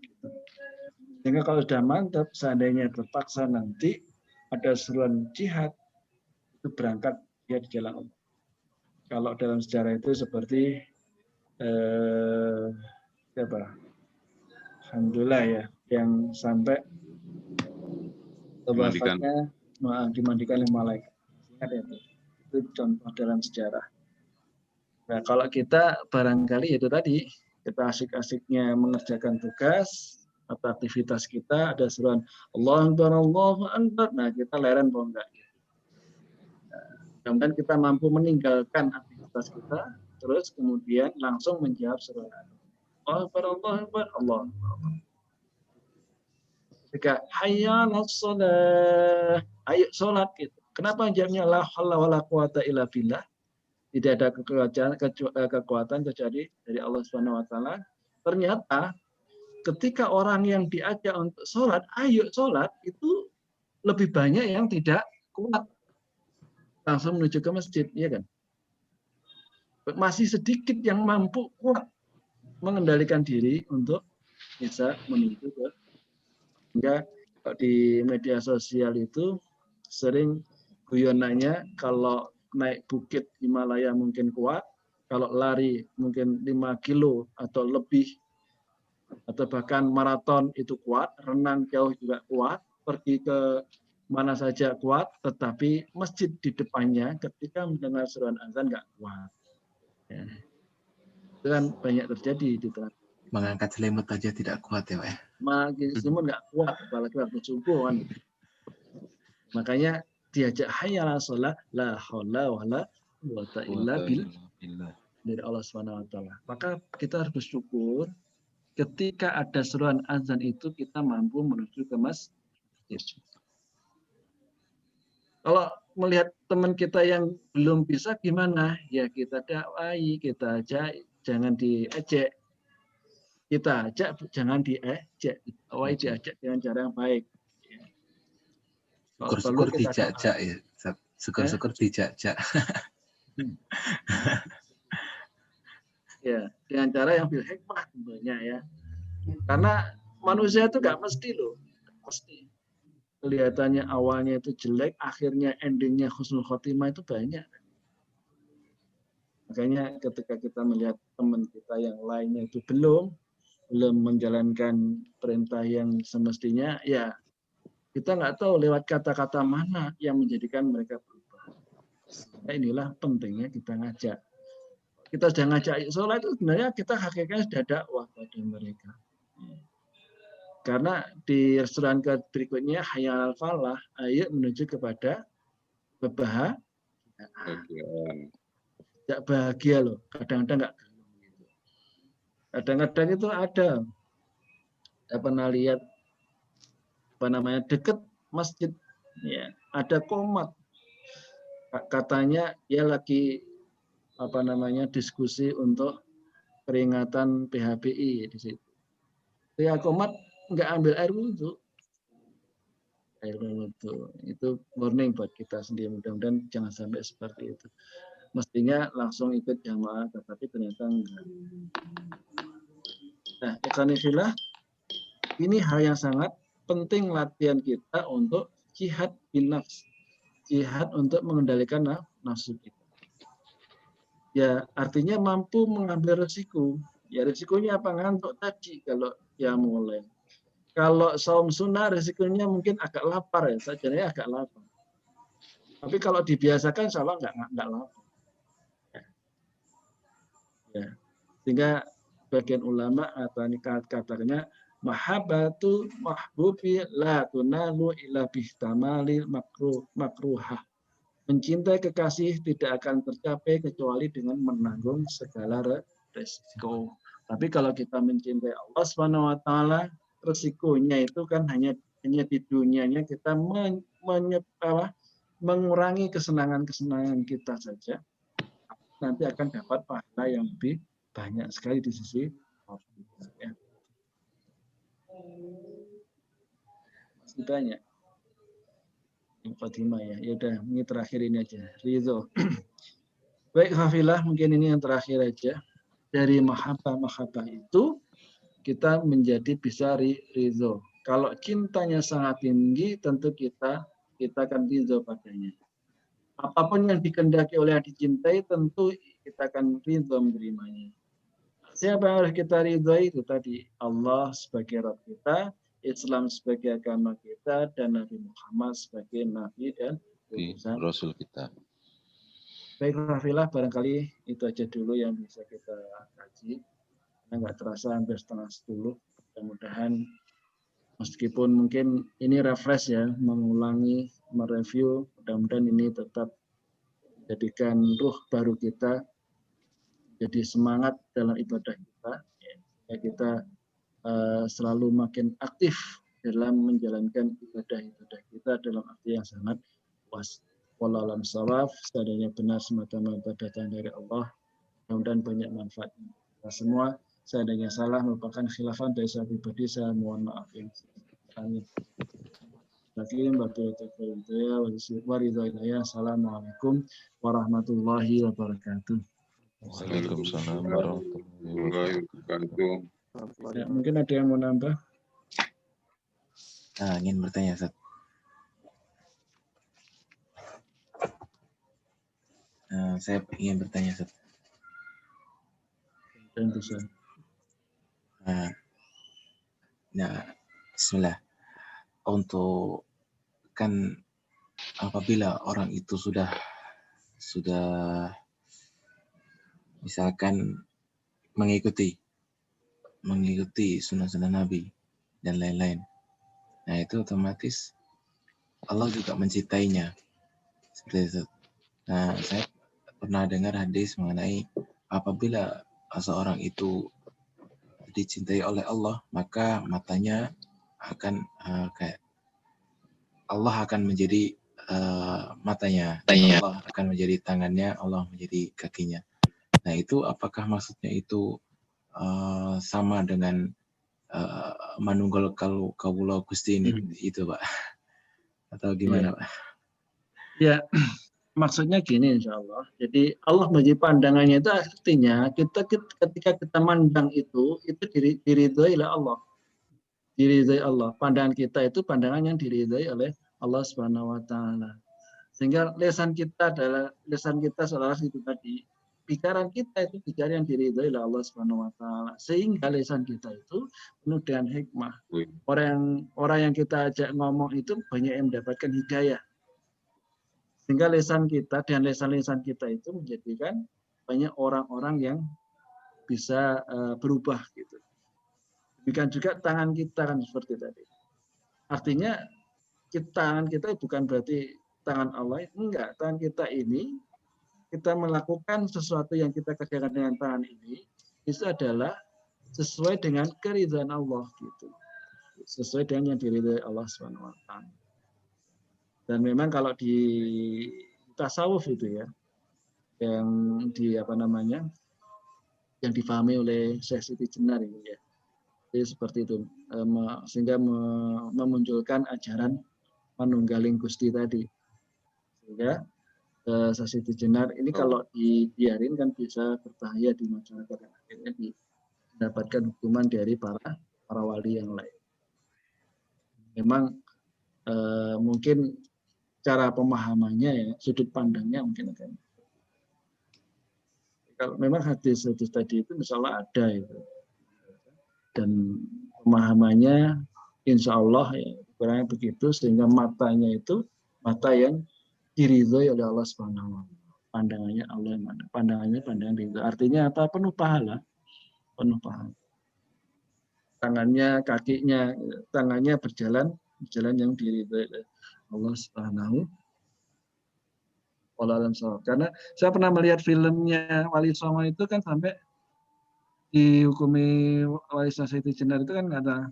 Sehingga kalau sudah mantap, seandainya terpaksa nanti ada seruan jihad, itu berangkat dia di jalan Allah. Kalau dalam sejarah itu seperti siapa? Alhamdulillah ya, yang sampai wafatnya dimandikan oleh malaikat. Itu contoh dalam sejarah. Nah, kalau kita barangkali itu tadi, kita asik-asiknya mengerjakan tugas atau aktivitas kita, ada seruan Allahu Akbar, Allahu Akbar. Nah, kita leren apa enggak? Kemudian kita mampu meninggalkan aktivitas kita, terus kemudian langsung menjawab seruan Allahu Akbar, Allahu Akbar, Allahu Akbar. Jika hayya 'alas shalah, ayo salat gitu. Kenapa jawabnya la haula wala quwata illa billah? Tidak ada kekuatan kecuali dari Allah Subhanahu wa taala. Ternyata ketika orang yang diajak untuk sholat, ayo sholat, itu lebih banyak yang tidak kuat langsung menuju ke masjid, ya kan? Masih sedikit yang mampu kuat mengendalikan diri untuk bisa menuju ke. Sehingga di media sosial itu sering guyonannya kalau naik bukit Himalaya mungkin kuat, kalau lari mungkin 5 kilo atau lebih, atau bahkan maraton itu kuat, renang jauh juga kuat, pergi ke mana saja kuat, tetapi masjid di depannya ketika mendengar seruan azan nggak kuat. Ya. Itu kan banyak terjadi di tempat. Mengangkat selimut aja tidak kuat ya Pak ya? Selimut nggak kuat, apalagi waktu subuh kan. Makanya diajak hayya 'alas shalah, la haula wala quwata illa billah, dari Allah Subhanahu wa taala. Maka kita harus bersyukur ketika ada seruan azan itu kita mampu menuju ke masjid. Kalau melihat teman kita yang belum bisa gimana? Ya kita dakwai, kita ajak, jangan diejek. Kita ajak, jangan diejek. Dakwai, diajak dengan cara yang baik. Syukur-syukur dijak-jak ya. Syukur-syukur dijak-jak. Ya, dengan cara yang bil hikmah tentunya ya. Karena manusia itu nggak mesti loh, mesti. kelihatannya awalnya itu jelek, akhirnya endingnya husnul khotimah itu banyak. Makanya ketika kita melihat teman kita yang lainnya itu belum menjalankan perintah yang semestinya, ya kita nggak tahu lewat kata-kata mana yang menjadikan mereka berubah. Nah, inilah pentingnya kita ngajak. Kita sudah ngajak sholat itu sebenarnya kita hakikatnya sudah dakwah pada mereka. Karena di restoran berikutnya hayya al falah, ayo menuju kepada kebahagiaan. Tidak bahagia loh, kadang-kadang nggak. Kadang-kadang itu ada, saya pernah lihat deket masjid, ya, ada komat, katanya dia lagi diskusi untuk peringatan PHBI di situ. Ya komat nggak ambil air wudhu. Itu warning buat kita sendiri, mudah-mudahan jangan sampai seperti itu. Mestinya langsung ikut jamaah, tetapi ternyata enggak. Nah, ikhwanifillah, ini hal yang sangat penting latihan kita untuk jihad bin nafs, jihad untuk mengendalikan nafsu kita. Ya, artinya mampu mengambil resiko. Ya, resikonya apa? Ngantuk tadi kalau ya mulai. Kalau saum sunnah resikonya mungkin agak lapar ya, sajanya agak lapar. Tapi kalau dibiasakan insya Allah nggak lapar. Ya. Sehingga bagian ulama atau katanya mahabbatu mahbubi la tunalu illa bihtamalil makruhah. Mencintai kekasih tidak akan tercapai kecuali dengan menanggung segala resiko. Tapi kalau kita mencintai Allah Subhanahu wa taala, resikonya itu kan hanya di dunianya kita mengurangi kesenangan-kesenangan kita saja. Nanti akan dapat pahala yang lebih banyak sekali di sisi Allah. Ya. Masih banyak. Fatimah ya. Ya udah, ini terakhir ini aja. Ridho. Baik, Hafilah, mungkin ini yang terakhir aja. Dari mahabbah itu kita menjadi bisa ridho. Kalau cintanya sangat tinggi, tentu kita akan ridho padanya. Apapun yang dikehendaki oleh yang dicintai, tentu kita akan ridho menerimanya. Siapa yang harus kita ridhoi? Itu tadi Allah sebagai Rabb kita, Islam sebagai agama kita, dan Nabi Muhammad sebagai Nabi dan utusan Rasul kita. Baik, Rafilah, barangkali itu aja dulu yang bisa kita kaji. Karena nggak terasa hampir 11:30. Mudah-mudahan meskipun mungkin ini refresh ya, mengulangi, mereview, mudah-mudahan ini tetap jadikan ruh baru kita, jadi semangat dalam ibadah kita, ya kita selalu makin aktif dalam menjalankan ibadah kita dalam arti yang sangat luas. Wallahu a'lam bishawab, seadanya benar semata-mata datang dari Allah, mudah-mudahan banyak manfaat kita semua. Seadanya salah merupakan khilafan dari saya pribadi, saya mohon maaf yang amin. Assalamualaikum warahmatullahi wabarakatuh. Waalaikumsalam warahmatullahi wabarakatuh. Ya, mungkin ada yang mau nambah? Ingin bertanya, Ustaz. Saya ingin bertanya, Ustaz. Dan bisa. Bismillah. Untuk kan apabila orang itu sudah misalkan mengikuti sunnah-sunnah Nabi dan lain-lain, nah itu otomatis Allah juga mencintainya seperti itu. Nah, saya pernah dengar hadis mengenai apabila seorang itu dicintai oleh Allah, maka matanya akan kayak Allah akan menjadi matanya, Allah akan menjadi tangannya, Allah menjadi kakinya. Nah, itu apakah maksudnya itu sama dengan manunggal kawula Gusti ini itu, Pak? Atau gimana, Pak? Ya, maksudnya gini insya Allah. Jadi Allah menjadi pandangannya itu artinya ketika kita mandang itu diridhoi oleh Allah. diridhai Allah. Pandangan kita itu pandangan yang diridhai oleh Allah Subhanahu wa taala. Sehingga lisan kita seolah itu tadi. Pikiran kita itu pikiran yang diridhai oleh Allah Subhanahu wa taala. Sehingga lisan kita itu penuh dengan hikmah. Orang yang kita ajak ngomong itu banyak yang mendapatkan hidayah. Sehingga lisan kita dan lisan-lisan kita itu menjadikan banyak orang-orang yang bisa berubah gitu. Demikian juga tangan kita kan seperti tadi. Artinya tangan kita bukan berarti tangan Allah, enggak. Tangan kita ini kita melakukan sesuatu yang kita kerjakan dengan tangan ini itu adalah sesuai dengan keridhaan Allah gitu. Sesuai dengan yang diridhai Allah Subhanahu wa taala. Dan memang kalau di tasawuf itu ya, yang yang difahami oleh Syekh Siti Jenar ini ya, jadi seperti itu, sehingga memunculkan ajaran Manunggaling Gusti tadi, sehingga Syekh Siti Jenar ini kalau dibiarin kan bisa berbahaya di masyarakat, dan akhirnya mendapatkan hukuman dari para wali yang lain. Memang mungkin cara pemahamannya ya, sudut pandangnya mungkin akan. Kalau memang hadis tadi itu misalnya ada itu, dan pemahamannya insya Allah ya kurangnya begitu, sehingga matanya itu mata yang diridhoi oleh Allah Subhanahu wa taala. Pandangannya Allah, pandangan ridho. Artinya apa? Penuh pahala. Tangannya, kakinya, tangannya berjalan yang diridhoi oleh Allah Subhanahu wa taala. Karena saya pernah melihat filmnya Wali Songo itu kan sampai dihukumi Wali Siti Jenar itu kan nggak ada.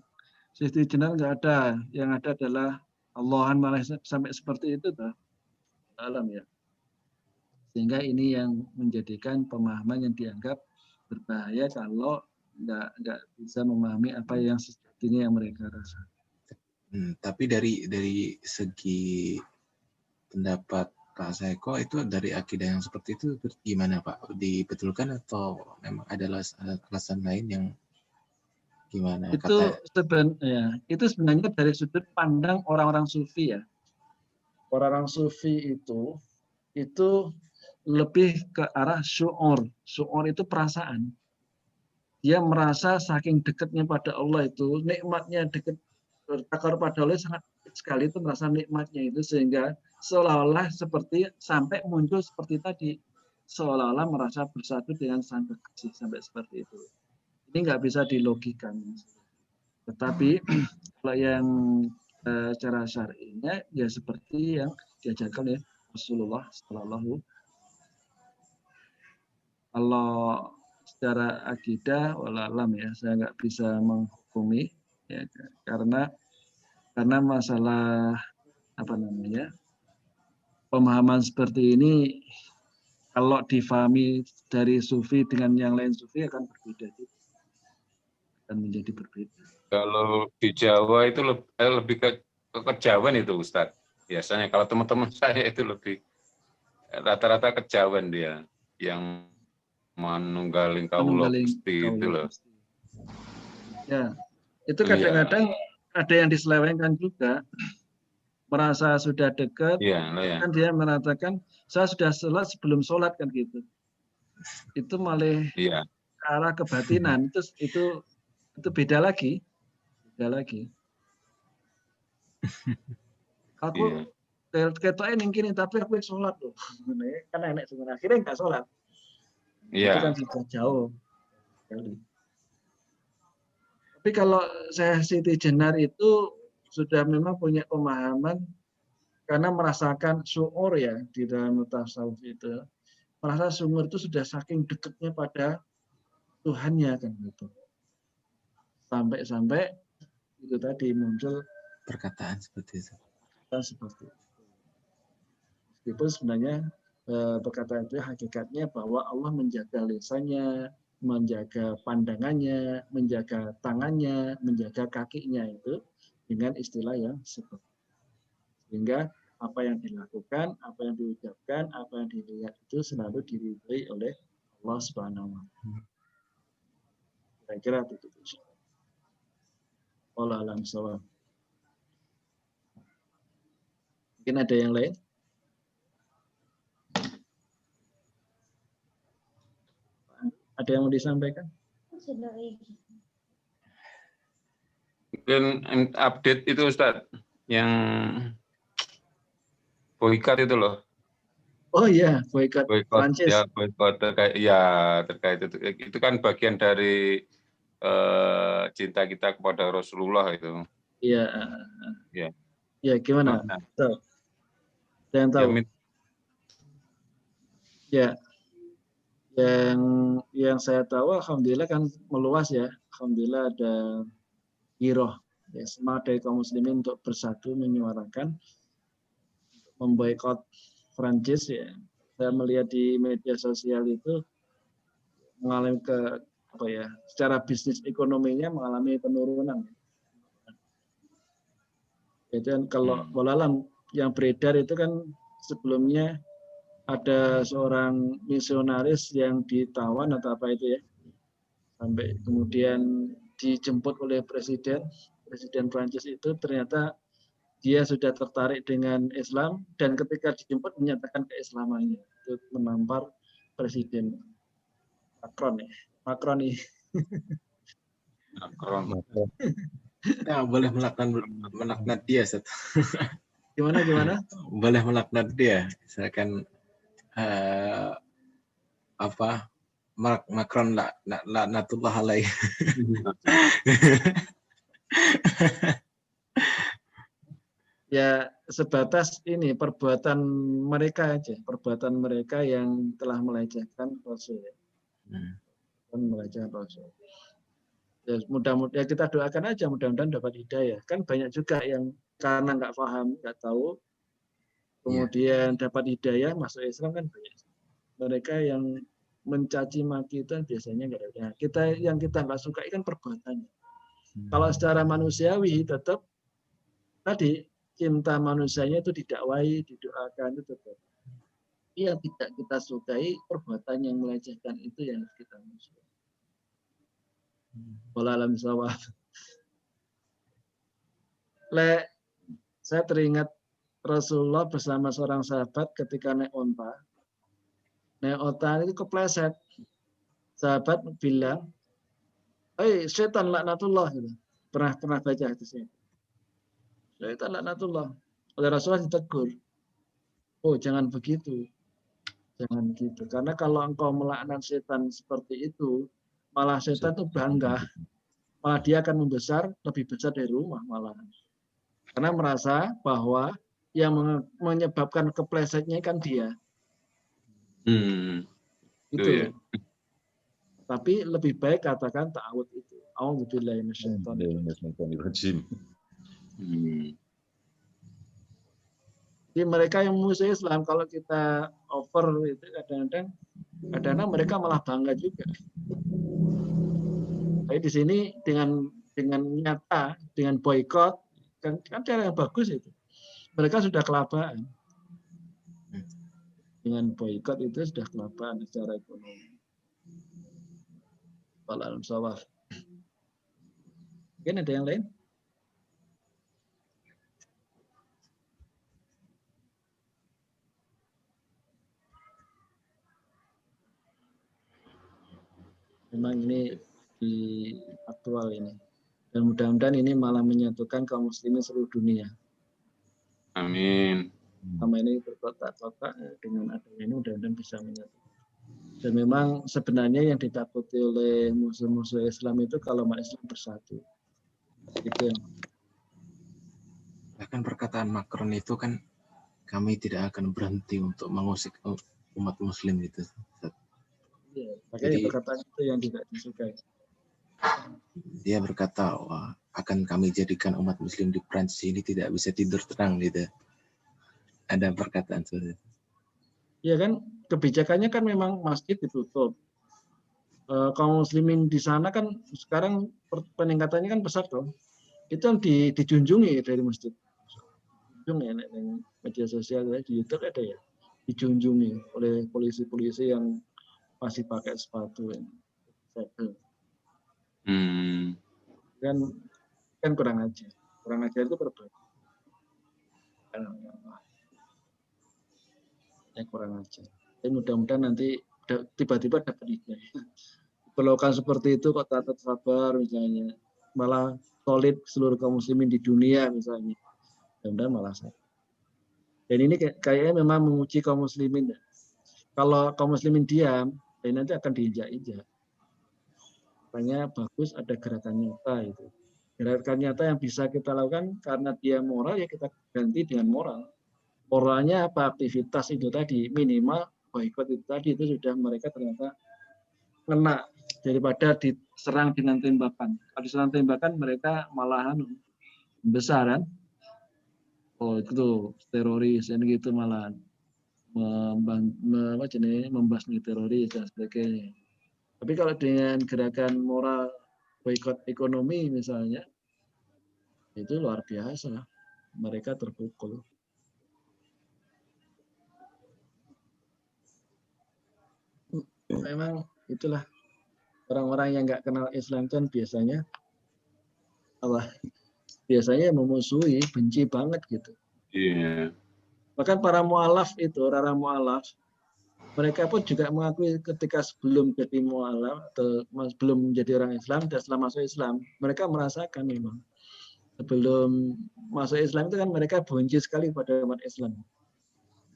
Siti Jenar nggak ada. Yang ada adalah Allahan, malah sampai seperti itu tuh. Alam ya. Sehingga ini yang menjadikan pemahaman yang dianggap berbahaya kalau nggak bisa memahami apa yang sejatinya yang mereka rasakan. Tapi dari segi pendapat Pak Saeko itu dari akidah yang seperti itu gimana Pak? Dibetulkan atau memang ada alasan lain yang gimana? Itu sebenarnya dari sudut pandang orang-orang sufi ya. Orang-orang sufi itu lebih ke arah syu'ur. Syu'ur itu perasaan. Dia merasa saking dekatnya pada Allah itu, nikmatnya dekat bertakar pada Allah sangat sekali, itu merasa nikmatnya itu, sehingga seolah-olah seperti sampai muncul seperti tadi, seolah-olah merasa bersatu dengan sang kekasih, sampai seperti itu. Ini nggak bisa dilogikan. Tetapi kalau yang secara syar'inya ya seperti yang diajarkan oleh Rasulullah Sallallahu. Kalau secara akidah walalam ya, saya nggak bisa menghukumi ya, karena masalah pemahaman seperti ini kalau difahami dari sufi dengan yang lain sufi akan berbeda, akan menjadi berbeda. Kalau di Jawa itu lebih ke kejawen itu Ustadz. Biasanya kalau teman-teman saya itu lebih rata-rata kejawen dia, yang Manunggaling Kawula Gusti itu loh. Ya, itu kadang-kadang ada yang diselewengkan juga, merasa sudah dekat, kan dia mengatakan saya sudah sholat sebelum sholat kan gitu. Itu malah ke arah kebatinan, itu beda lagi. Aku ketoknya ningkini tapi aku sholat loh, kan enak sebenarnya, akhirnya nggak sholat. Itu kan sudah jauh sekali. Tapi kalau saya Siti Jenar itu sudah memang punya pemahaman karena merasakan syu'ur ya di dalam tasawuf itu. Merasa syu'ur itu sudah saking dekatnya pada Tuhannya kan gitu. Sampai itu tadi muncul perkataan seperti itu. Meskipun sebenarnya perkataan itu hakikatnya bahwa Allah menjaga lisannya, menjaga pandangannya, menjaga tangannya, menjaga kakinya itu dengan istilah yang seperti itu. Sehingga apa yang dilakukan, apa yang diucapkan, apa yang dilihat itu selalu diridhoi oleh Allah Subhanahu wa taala. Kira-kira itu. Wallahu a'lam bishawab. Mungkin ada yang lain? Ada yang mau disampaikan? Mungkin update itu Ustaz, yang boykot itu loh. Oh iya, boykot Boykot Prancis. ya, boykot terkait itu kan bagian dari cinta kita kepada Rasulullah itu. Iya. Ya. Ya, gimana? Nah, Tahu. Ada yang tahu? Ya, yang saya tahu alhamdulillah kan meluas ya. Alhamdulillah ada giroh ya, semangat dari kaum muslimin untuk bersatu menyuarakan memboikot Prancis ya. Saya melihat di media sosial itu mengalami secara bisnis ekonominya mengalami penurunan. Itu kan kalau walalam yang beredar itu kan sebelumnya ada seorang misionaris yang ditawan atau apa itu ya, sampai kemudian dijemput oleh Presiden Prancis itu, ternyata dia sudah tertarik dengan Islam dan ketika dijemput menyatakan keislamannya, itu menampar Presiden Macron nih. Macron. Nah, boleh melaknat dia, Ustaz. Gimana? Boleh melaknat dia, misalkan Macron laknatullah alaih. Ya sebatas ini perbuatan mereka aja, perbuatan mereka yang telah melecehkan Rasul. Melecehkan Rasul. Ya, mudah-mudahan kita doakan aja mudah-mudahan dapat hidayah. Kan banyak juga yang karena nggak paham, nggak tahu, kemudian dapat hidayah masuk Islam kan banyak. Mereka yang mencaci maki itu biasanya nggak ada. Yang kita nggak suka kan perbuatannya. Kalau secara manusiawi tetap tadi cinta manusianya itu didakwai, didoakan itu tetap. Yang tidak kita sukai perbuatan yang melecehkan itu yang kita musuhi. Wallahu a'lam. Saya teringat Rasulullah bersama seorang sahabat ketika naik onta. Naik onta itu kepleset. Sahabat bilang, setan laknatullah. Gitu. Pernah baca itu sih. Setan laknatullah. Oleh Rasulullah ditegur. Oh, jangan begitu. Jangan gitu. Karena kalau engkau melaknat setan seperti itu, malah setan itu bangga. Malah dia akan membesar, lebih besar dari rumah malah. Karena merasa bahwa yang menyebabkan keplesetnya kan dia. Itu. Ya. Tapi lebih baik katakan ta'awud itu. A'udzubillahi minasyaitonir. Jadi mereka yang musuh Islam kalau kita over itu kadang-kadang mereka malah bangga juga. Tapi di sini dengan nyata, dengan boykot kan cara yang bagus itu. Mereka sudah kelabaan. Dengan boykot itu sudah kelabaan secara ekonomi. Wallahu a'lam. Mungkin ada yang lain? Memang ini di aktual ini. Dan mudah-mudahan ini malah menyatukan kaum muslimin seluruh dunia. Amin. Sama ini berkotak-kotak dengan adanya ini mudah-mudahan bisa menyatukan. Dan memang sebenarnya yang ditakuti oleh musuh-musuh Islam itu kalau umat Islam bersatu. Itu yang. Bahkan perkataan Macron itu kan kami tidak akan berhenti untuk mengusik umat Muslim itu. Iya, makanya perkataan itu yang tidak disukai. Dia berkata, wah, akan kami jadikan umat Muslim di Prancis ini tidak bisa tidur tenang gitu. Ada perkataan seperti itu. Iya kan, kebijakannya kan memang masjid ditutup. Kaum muslimin di sana kan sekarang peningkatannya kan besar dong. Itu yang dijunjungi dari masjid. Junjung ya, media sosial di YouTube ada ya. Dijunjungi oleh polisi-polisi yang masih pakai sepatu. Kan kan kurang ajar. Kurang ajar itu perbuatan. Ya kurang ajar. Tapi mudah-mudahan nanti tiba-tiba dapat hidayah. Perlakuan seperti itu kok tak sabar misalnya, malah solid seluruh kaum muslimin di dunia misalnya, dan malah sabar. Dan ini kayaknya memang menguji kaum muslimin. Kalau kaum muslimin diam, nanti akan diinjak-injak. Makanya bagus ada gerakan nyata itu. Gerakan nyata yang bisa kita lakukan karena dia moral, ya kita ganti dengan moral. Moralnya apa? Aktivitas itu tadi, minimal boikot itu tadi, itu sudah mereka ternyata kena daripada diserang dengan tembakan. Kalau diserang tembakan mereka malahan besar kan. Oh itu teroris dan gitu malahan membasmi teroris dan sebagainya. Tapi kalau dengan gerakan moral boikot ekonomi misalnya, itu luar biasa. Mereka terpukul. Memang itulah orang-orang yang nggak kenal Islam kan biasanya apa? Biasanya memusuhi, benci banget gitu. Iya. Bahkan para mu'alaf itu, orang mu'alaf, mereka pun juga mengakui ketika sebelum jadi mu'alaf atau sebelum menjadi orang Islam dan setelah masuk Islam, mereka merasakan memang sebelum masuk Islam itu kan mereka benci sekali pada umat Islam.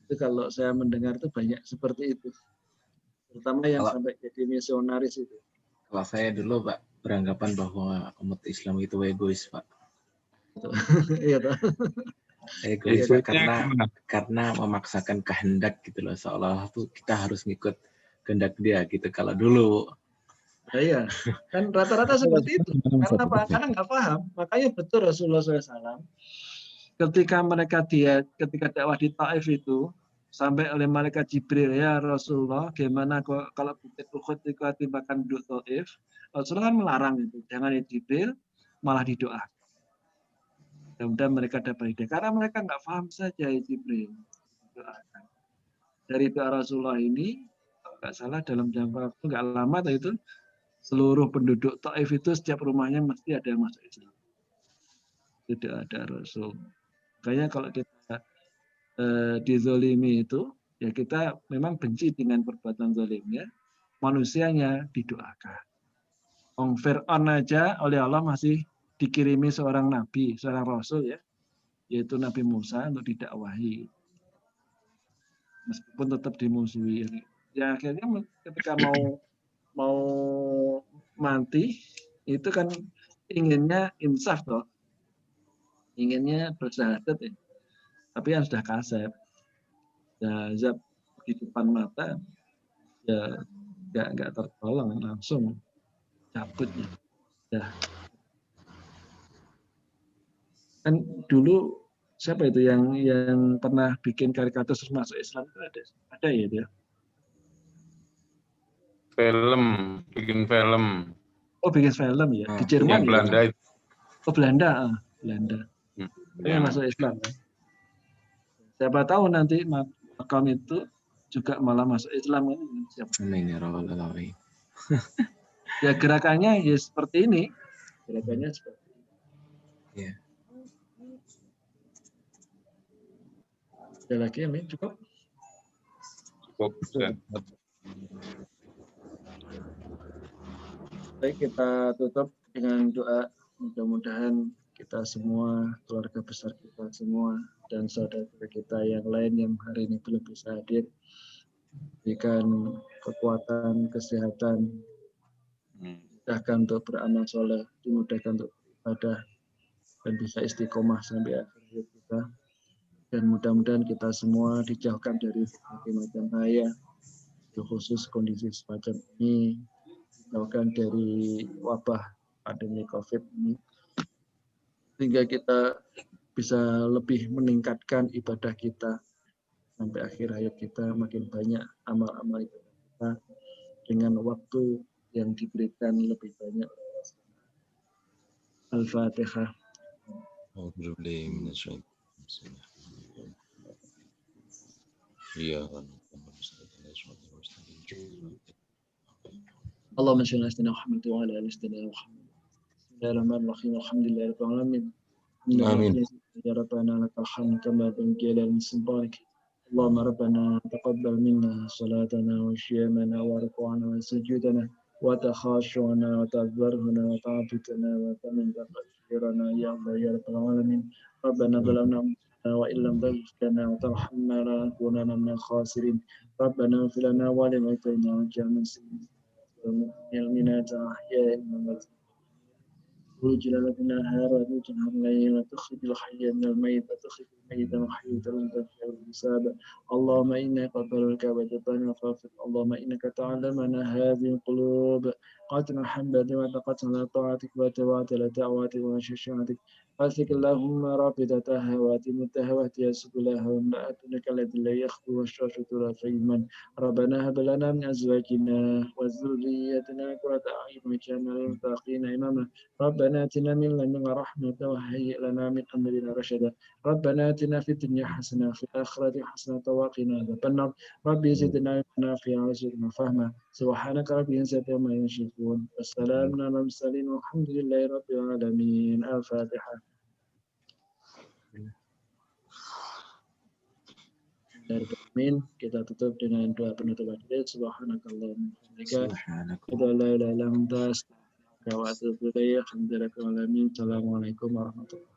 Itu kalau saya mendengar itu banyak seperti itu. Terutama yang sampai jadi misionaris itu. Kalau saya dulu Pak beranggapan bahwa umat Islam itu egois Pak. Iya toh. Egois karena memaksakan kehendak gitu loh, seolah-olah tuh kita harus ngikut kehendak dia gitu kalau dulu. Nah, iya, kan rata-rata seperti itu. Karena apa? Karena nggak paham. Makanya betul Rasulullah SAW ketika dakwah di Taif itu sampai oleh malaikat Jibril, ya Rasulullah, gimana kalau bukit Uhud tiba-tiba duduk Taif? Rasulullah kan melarang itu, jangan ya Jibril, malah didoakan. Mudah-mudahan mereka dapat hidayah. Karena mereka nggak paham saja ya Jibril. Doakan. Dari doa Rasulullah ini, kalau nggak salah dalam jangka waktu nggak lama itu, seluruh penduduk Taif itu setiap rumahnya mesti ada yang masuk Islam. Tidak ada Rasul. Makanya kalau kita dizolimi itu, ya kita memang benci dengan perbuatan zolimnya, manusianya didoakan. Ong Fir'aun aja oleh Allah masih dikirimi seorang nabi, seorang rasul ya, yaitu Nabi Musa untuk didakwahi. Meskipun tetap dimusuhi. Ya akhirnya ketika mau mati, itu kan inginnya insaf toh. Inginnya bersyahadat ya. Tapi yang sudah kasep. Ya azab di depan mata ya nggak tertolong, langsung cabutnya. Ya. Kan dulu siapa itu yang pernah bikin karikatur masuk Islam itu ada ya dia. Bikin film. Oh bikin film ya di Jerman Yang ya. Belanda itu. Oh Belanda. Yang masuk Islam kan. Siapa tahu nanti makam itu juga malah masuk Islam kan. Amin ya rabbal alamin. Ya gerakannya ya seperti ini. Gerakannya seperti ini. Ya. Ada lagi yang lain cukup? Cukup. Baik, kita tutup dengan doa. Mudah-mudahan kita semua, keluarga besar kita semua, dan saudara kita yang lain yang hari ini belum bisa hadir, berikan kekuatan, kesehatan, dimudahkan untuk beramal soleh, dimudahkan untuk ibadah, dan bisa istiqomah sampai akhir hidup kita. Dan mudah-mudahan kita semua dijauhkan dari berbagai macam bahaya, khusus kondisi semacam ini, dijauhkan dari wabah pandemi COVID ini, sehingga kita bisa lebih meningkatkan ibadah kita sampai akhir hayat kita, makin banyak amal-amal ibadah kita dengan waktu yang diberikan lebih banyak. Al-Fatihah. Allahumma shalli ala Muhammad wa ala ali Muhammad. Bismillahirrahmanirrahim. Alhamdulillahirabbil alamin. Amin. يا ربنا لك الحمد كما ينبغي لسلطانك. اللهم ربنا تقبل منا صلاتنا وصيامنا وركوعنا وسجودنا وتخاشعنا وتذرهنا وتعبدنا وتمن تغفرنا يا الله يا رب العالمين. ربنا ظلمنا أنفسنا وإن لم تغفر لنا وترحمنا لنكونن من الخاسرين. ربنا اغفر لنا ولوالدينا وجميع المؤمنين أحياء وأموات. وجل لنا هذا وتنهر الليل وتخرج الحي من الميت وتخرج الميت من الحي وتنزل في الحساب. اللهم إنك قدرك وتطلع وغافر. اللهم إنك تعلم أن هذه القلوب قد محبت وتقتل طاعتك وتواتل دعواتك وششاعتك. فاثق اللهم رابطة هوات متهوات يا سبلها وامرأتك التي لا يخفو والشاشة رفيما. ربنا هب لنا من أزواجنا وذريتنا قرة أعين واجعلنا للمتقين إماما. ربنا آتنا من لدنك رحمة وهيئ لنا من أمرنا رشدا. ربنا آتنا في الدنيا حسنة وفي الآخرة حسنة وقنا عذاب النار. ربي زدنا علما في وزدنا فهما. سبحانك رب العزة عما يصفون والسلام على المرسلين والحمد لله رب العالمين. الفاتحة. Amin. Kita tutup dengan doa penutup hadis. Subhanakallahumma wa bihamdika. Assalamualaikum warahmatullahi wabarakatuh. Assalamualaikum warahmatullahi wabarakatuh.